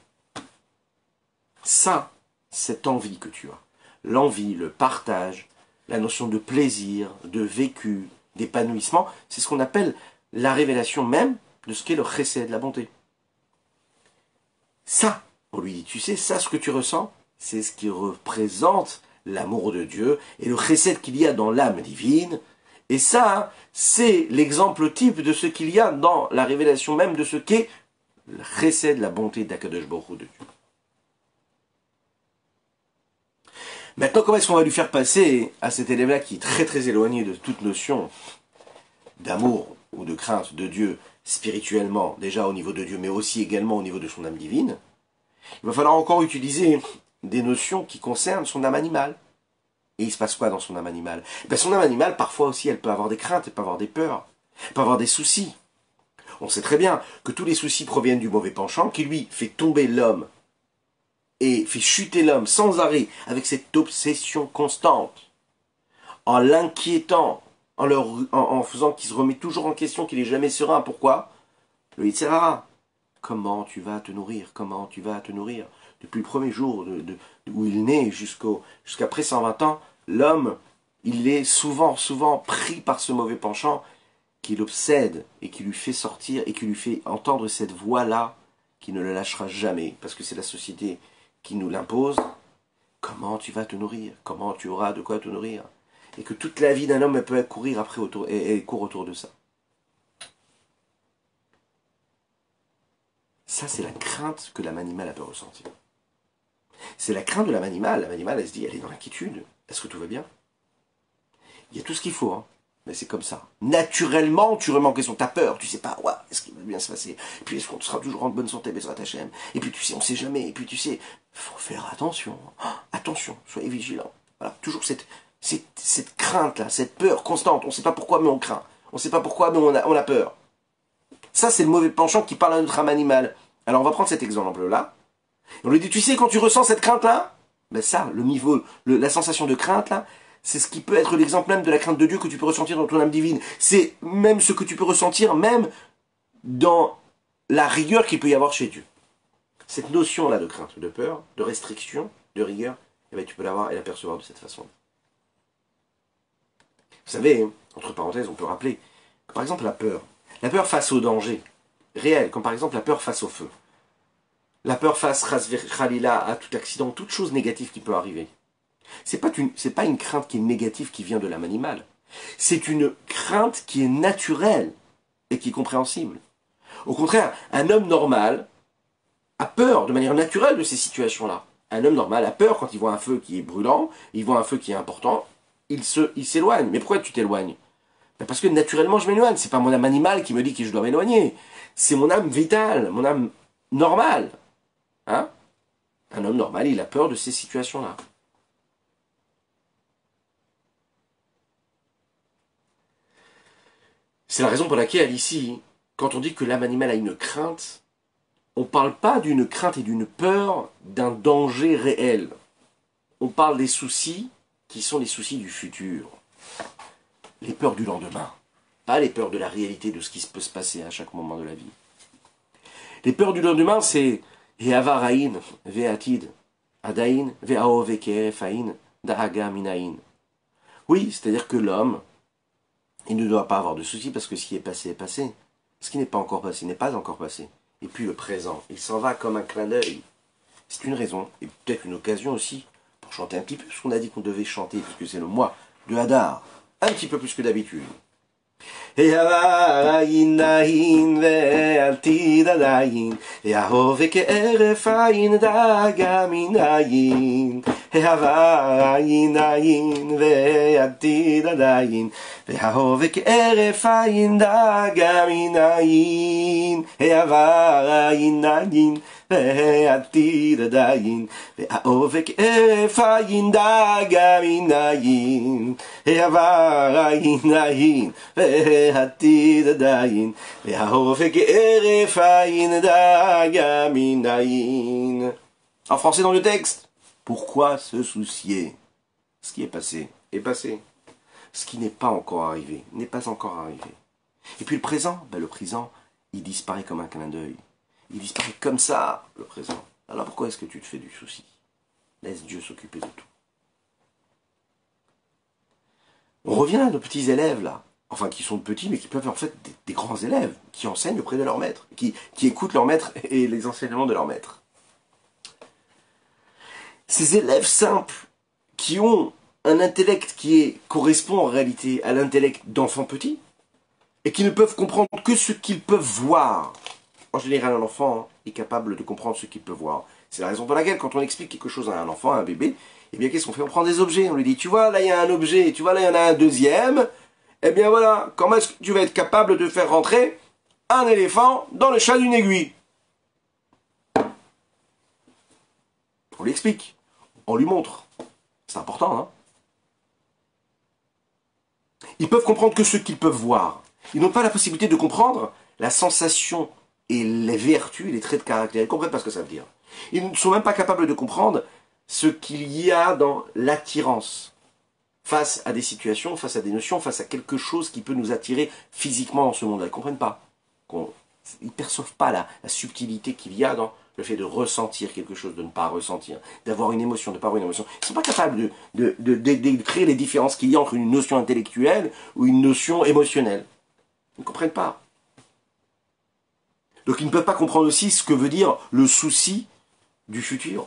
Ça, cette envie que tu as, l'envie, le partage, la notion de plaisir, de vécu, d'épanouissement, c'est ce qu'on appelle la révélation même de ce qu'est le chesed, la bonté. Ça, on lui dit, tu sais, ça, ce que tu ressens, c'est ce qui représente l'amour de Dieu et le chesed qu'il y a dans l'âme divine. Et ça, c'est l'exemple type de ce qu'il y a dans la révélation même de ce qu'est le chesed, la bonté d'Akadosh Baruch Hu de Dieu. Maintenant, comment est-ce qu'on va lui faire passer à cet élève-là qui est très éloigné de toute notion d'amour ou de crainte de Dieu spirituellement, déjà au niveau de Dieu, mais aussi également au niveau de son âme divine? Il va falloir encore utiliser des notions qui concernent son âme animale. Et il se passe quoi dans son âme animale? Ben, son âme animale, parfois aussi, elle peut avoir des craintes, elle peut avoir des peurs, elle peut avoir des soucis. On sait très bien que tous les soucis proviennent du mauvais penchant qui, lui, fait tomber l'homme et fait chuter l'homme sans arrêt avec cette obsession constante, en l'inquiétant, en faisant qu'il se remet toujours en question, qu'il n'est jamais serein. Pourquoi? Le Yetzer Hara. Comment tu vas te nourrir? Comment tu vas te nourrir? Depuis le premier jour où il naît jusqu'après 120 ans, l'homme, il est souvent pris par ce mauvais penchant qui l'obsède et qui lui fait sortir et qui lui fait entendre cette voix-là qui ne le lâchera jamais, parce que c'est la société qui nous l'impose. Comment tu vas te nourrir? Comment tu auras de quoi te nourrir? Et que toute la vie d'un homme elle peut courir après et court autour de ça. Ça, c'est la crainte que l'âme animale peut ressentir. C'est la crainte de l'âme animale. L'âme animale, elle se dit, elle est dans l'inquiétude. Est-ce que tout va bien? Il y a tout ce qu'il faut, hein. Mais c'est comme ça. Naturellement, tu remets en question ta peur. Tu sais pas, ouais, est-ce qu'il va bien se passer? Et puis, est-ce qu'on sera toujours en bonne santé, Bezrat Hashem? Et puis, tu sais, on sait jamais. Et puis, tu sais, faut faire attention. Oh, attention, soyez vigilants. Voilà, toujours cette crainte-là, cette peur constante. On ne sait pas pourquoi, mais on craint. On ne sait pas pourquoi, mais on a peur. Ça, c'est le mauvais penchant qui parle à notre âme animale. Alors, on va prendre cet exemple-là. On lui dit, tu sais, quand tu ressens cette crainte-là, ben ça, le niveau, la sensation de crainte-là, c'est ce qui peut être l'exemple même de la crainte de Dieu que tu peux ressentir dans ton âme divine. C'est même ce que tu peux ressentir même dans la rigueur qu'il peut y avoir chez Dieu. Cette notion-là de crainte, de peur, de restriction, de rigueur, eh ben, tu peux l'avoir et l'apercevoir de cette façon. Vous savez, entre parenthèses, on peut rappeler que par exemple la peur face au danger réel, comme par exemple la peur face au feu, la peur face Khalila à tout accident, toute chose négative qui peut arriver. C'est pas une crainte qui est négative qui vient de l'âme animale. C'est une crainte qui est naturelle et qui est compréhensible. Au contraire, un homme normal a peur de manière naturelle de ces situations-là. Un homme normal a peur quand il voit un feu qui est brûlant, il voit un feu qui est important, il s'éloigne. Mais pourquoi tu t'éloignes? Parce que naturellement je m'éloigne. C'est pas mon âme animale qui me dit que je dois m'éloigner. C'est mon âme vitale, mon âme normale. Hein? Un homme normal, il a peur de ces situations-là. C'est la raison pour laquelle, ici, quand on dit que l'âme animale a une crainte, on ne parle pas d'une crainte et d'une peur d'un danger réel. On parle des soucis qui sont les soucis du futur. Les peurs du lendemain. Pas les peurs de la réalité de ce qui peut se passer à chaque moment de la vie. Les peurs du lendemain, c'est Heavaraïn, Ve'atid, Adaïn, Ve'ao Ve'kerefaïn, Dahaga Minaïn. Oui, c'est-à-dire que l'homme, il ne doit pas avoir de soucis parce que ce qui est passé est passé. Ce qui n'est pas encore passé n'est pas encore passé. Et puis le présent, il s'en va comme un clin d'œil. C'est une raison, et peut-être une occasion aussi, pour chanter un petit peu ce qu'on a dit qu'on devait chanter, puisque c'est le mois de Hadar, un petit peu plus que d'habitude. העבר עין עין ועתיד עדיין, וההווה כהרף עין דאגה מן עין. העבר עין עין ועתיד עדיין, וההווה כהרף עין דאגה מן עין. העבר עין עין והעתיד עדיין, וההווה כהרף עין דאגה מן עין. העבר עין עין והעתיד עדיין, וההווה כהרף עין דאגה מן עין. En français dans le texte, pourquoi se soucier? Ce qui est passé est passé. Ce qui n'est pas encore arrivé n'est pas encore arrivé. Et puis le présent, le présent, il disparaît comme un clin d'œil. Il disparaît comme ça, le présent. Alors pourquoi est-ce que tu te fais du souci? Laisse Dieu s'occuper de tout. On revient à nos petits élèves là, enfin qui sont petits mais qui peuvent en fait des grands élèves, qui enseignent auprès de leur maître, qui écoutent leur maître et les enseignements de leur maître. Ces élèves simples qui ont un intellect qui correspond en réalité à l'intellect d'enfants petits et qui ne peuvent comprendre que ce qu'ils peuvent voir. En général, un enfant est capable de comprendre ce qu'il peut voir. C'est la raison pour laquelle, quand on explique quelque chose à un enfant, à un bébé, eh bien, qu'est-ce qu'on fait? On prend des objets. On lui dit, tu vois, là, il y a un objet. Tu vois, là, il y en a un deuxième. Eh bien, voilà. Comment est-ce que tu vas être capable de faire rentrer un éléphant dans le chat d'une aiguille? On lui explique. On lui montre. C'est important, hein? Ils peuvent comprendre que ce qu'ils peuvent voir. Ils n'ont pas la possibilité de comprendre la sensation et les vertus, les traits de caractère. Ils ne comprennent pas ce que ça veut dire. Ils ne sont même pas capables de comprendre ce qu'il y a dans l'attirance face à des situations, face à des notions, face à quelque chose qui peut nous attirer physiquement dans ce monde-là. Ils ne comprennent pas. Ils ne perçoivent pas la subtilité qu'il y a dans le fait de ressentir quelque chose, de ne pas ressentir, d'avoir une émotion, de ne pas avoir une émotion. Ils ne sont pas capables de créer les différences qu'il y a entre une notion intellectuelle ou une notion émotionnelle. Ils ne comprennent pas. Donc ils ne peuvent pas comprendre aussi ce que veut dire le souci du futur.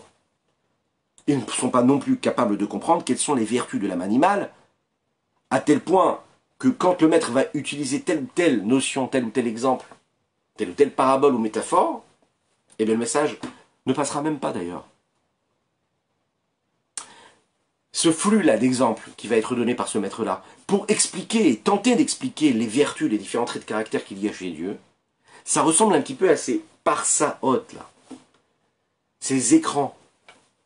Ils ne sont pas non plus capables de comprendre quelles sont les vertus de l'âme animale, à tel point que quand le maître va utiliser telle ou telle notion, tel ou tel exemple, telle ou telle parabole ou métaphore, eh bien le message ne passera même pas d'ailleurs. Ce flux-là d'exemples qui va être donné par ce maître-là, pour expliquer, tenter d'expliquer les vertus, les différents traits de caractère qu'il y a chez Dieu, ça ressemble un petit peu à ces parsaot là, ces écrans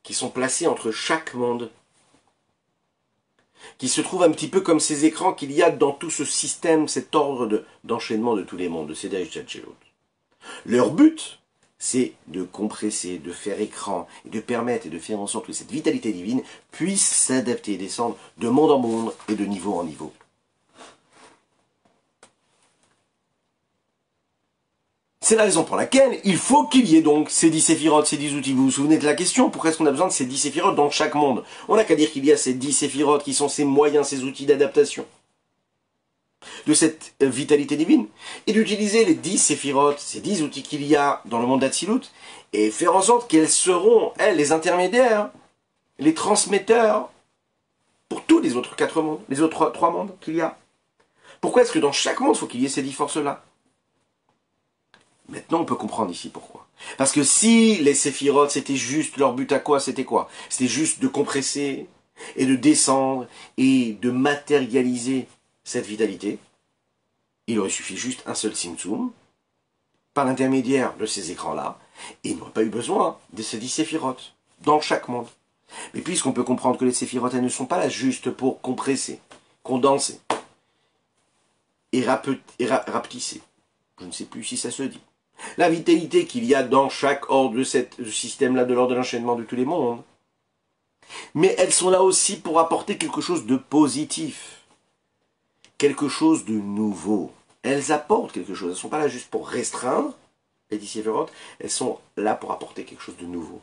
qui sont placés entre chaque monde, qui se trouvent un petit peu comme ces écrans qu'il y a dans tout ce système, cet ordre d'enchaînement de tous les mondes, de Seder Yitchelot. Leur but, c'est de compresser, de faire écran, et de permettre et de faire en sorte que cette vitalité divine puisse s'adapter et descendre de monde en monde et de niveau en niveau. C'est la raison pour laquelle il faut qu'il y ait donc ces 10 séphirotes, ces 10 outils. Vous vous souvenez de la question? Pourquoi est-ce qu'on a besoin de ces 10 séphirotes dans chaque monde? On n'a qu'à dire qu'il y a ces 10 séphirotes qui sont ces moyens, ces outils d'adaptation de cette vitalité divine, et d'utiliser les 10 séphirotes, ces 10 outils qu'il y a dans le monde d'Atsilut, et faire en sorte qu'elles seront, elles, les intermédiaires, les transmetteurs, pour tous les autres 4 mondes, les autres 3 mondes qu'il y a. Pourquoi est-ce que dans chaque monde, il faut qu'il y ait ces 10 forces-là? Maintenant, on peut comprendre ici pourquoi. Parce que si les séphirotes, c'était juste, leur but à quoi? C'était quoi? C'était juste de compresser, et de descendre, et de matérialiser cette vitalité. Il aurait suffi juste un seul Tzimtzum, par l'intermédiaire de ces écrans-là, et il n'aurait pas eu besoin de ces 10 séphirotes, dans chaque monde. Mais puisqu'on peut comprendre que les séphirotes, elles ne sont pas là juste pour compresser, condenser, et rapetisser. Je ne sais plus si ça se dit. La vitalité qu'il y a dans chaque ordre de ce système-là, de l'ordre de l'enchaînement de tous les mondes. Mais elles sont là aussi pour apporter quelque chose de positif, quelque chose de nouveau. Elles apportent quelque chose. Elles ne sont pas là juste pour restreindre les 10 séphirotes, elles sont là pour apporter quelque chose de nouveau.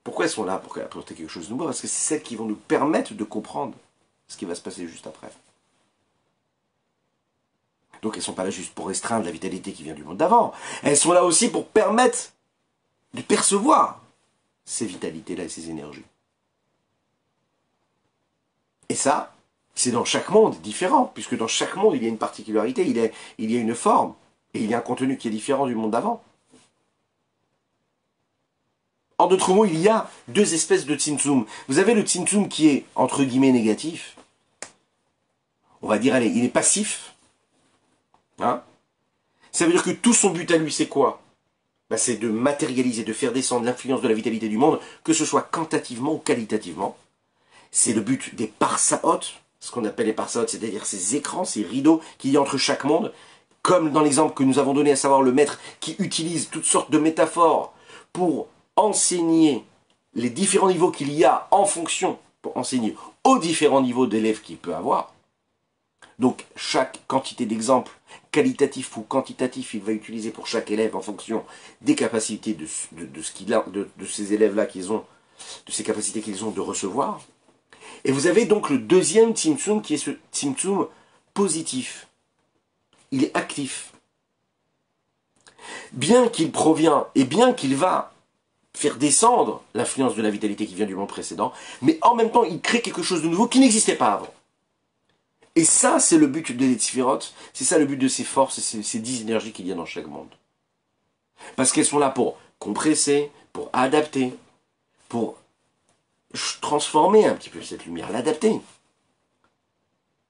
Pourquoi elles sont là pour apporter quelque chose de nouveau? Parce que c'est celles qui vont nous permettre de comprendre ce qui va se passer juste après. Donc elles ne sont pas là juste pour restreindre la vitalité qui vient du monde d'avant. Elles sont là aussi pour permettre de percevoir ces vitalités-là et ces énergies. Et ça, C'est dans chaque monde différent, puisque dans chaque monde, il y a une particularité, il y a une forme, et il y a un contenu qui est différent du monde d'avant. En d'autres mots, il y a deux espèces de Tzimtzum. Vous avez le Tzimtzum qui est, entre guillemets, négatif. On va dire, allez, il est passif. Hein? Ça veut dire que tout son but à lui, c'est quoi? Ben, c'est de matérialiser, de faire descendre l'influence de la vitalité du monde, que ce soit quantitativement ou qualitativement. C'est le but des parsaot, ce qu'on appelle les parsaot, c'est-à-dire ces écrans, ces rideaux qu'il y a entre chaque monde, comme dans l'exemple que nous avons donné, à savoir le maître qui utilise toutes sortes de métaphores pour enseigner les différents niveaux qu'il y a en fonction, pour enseigner aux différents niveaux d'élèves qu'il peut avoir. Donc chaque quantité d'exemples, qualitatif ou quantitatif, il va utiliser pour chaque élève en fonction des capacités de ces élèves-là qu'ils ont, de ces capacités qu'ils ont de recevoir. Et vous avez donc le deuxième Tzimtzum qui est ce Tzimtzum positif. Il est actif. Bien qu'il provient et bien qu'il va faire descendre l'influence de la vitalité qui vient du monde précédent, mais en même temps, il crée quelque chose de nouveau qui n'existait pas avant. Et ça, c'est le but des Sphirot, c'est ça le but de ces forces, ces 10 énergies qu'il y a dans chaque monde. Parce qu'elles sont là pour compresser, pour adapter, pour transformer un petit peu cette lumière, l'adapter,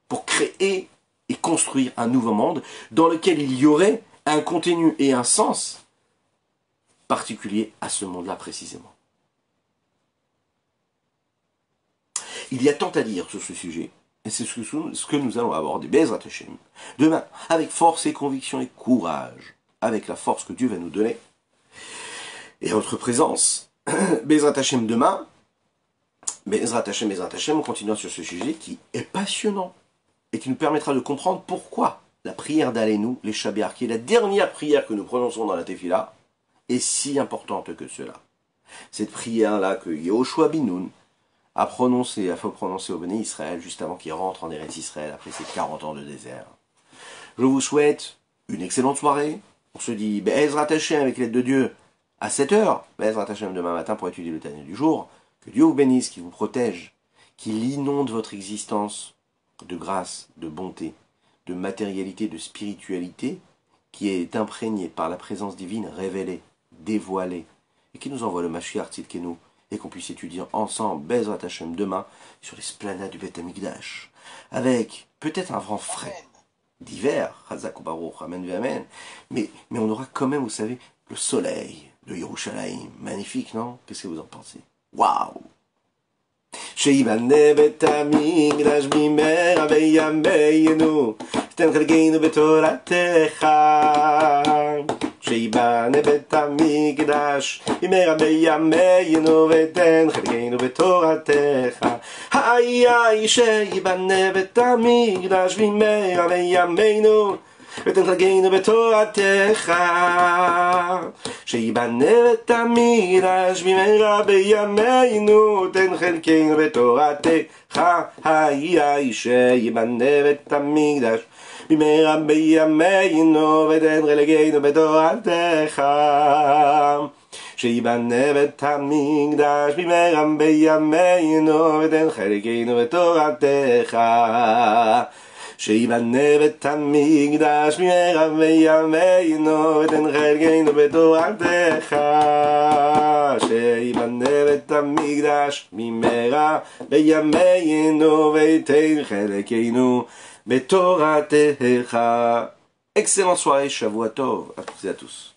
pour créer et construire un nouveau monde dans lequel il y aurait un contenu et un sens particulier à ce monde-là précisément. Il y a tant à dire sur ce sujet, et c'est ce que nous allons aborder, Bezrat Hashem, demain, avec force et conviction et courage, avec la force que Dieu va nous donner, et à votre présence, Bezrat Hashem demain, Bezrat Hashem, on continuera sur ce sujet qui est passionnant, et qui nous permettra de comprendre pourquoi la prière d'Alenu, les Shabbat, qui est la dernière prière que nous prononçons dans la Tefila, est si importante que cela. Cette prière-là que Yehoshua bin Nun a prononcée, a fait prononcer au Béné Israël juste avant qu'il rentre en Eretz Israël après ses 40 ans de désert. Je vous souhaite une excellente soirée. On se dit Be'ezrat Hashem avec l'aide de Dieu à 7h, Be'ezrat Hashem demain matin pour étudier le Tanya du jour. Que Dieu vous bénisse, qu'il vous protège, qu'il inonde votre existence de grâce, de bonté, de matérialité, de spiritualité qui est imprégnée par la présence divine révélée, dévoilée, et qui nous envoie le Mashiach Tzidkenu, et qu'on puisse étudier ensemble Bezrat Hashem demain sur l'esplanade du Beth Amikdash, avec peut-être un vent frais d'hiver, Chazak Baruch, Amen Amen, mais on aura quand même, vous savez, le soleil de Yerushalayim, magnifique, non? Qu'est-ce que vous en pensez? Waouh! שיבנה בית המקדש במהרה בימינו, תן חלקנו בתורתך. שיבנה בית המקדש במהרה בימינו, ותן חלקנו בתורתך. היי שיבנה בית המקדש במהרה בימינו, ותן חלקנו בתורתך. שיבנה בית המקדש במהרה בימינו, תן חלקנו בתורתך. היי שיבנה בית המקדש במהרה בימינו, ותן חלקנו בתורתך. שיבנה בית המקדש במהרה בימינו, ותן חלקנו בתורתך. שיבנה בית המקדש במהרה בימינו, ותן חלקנו בתורתך. שיבנה בית המקדש במהרה בימינו, ותן חלקנו בתורתך. Excellente soirée, Shavua Tov à toutes et à tous.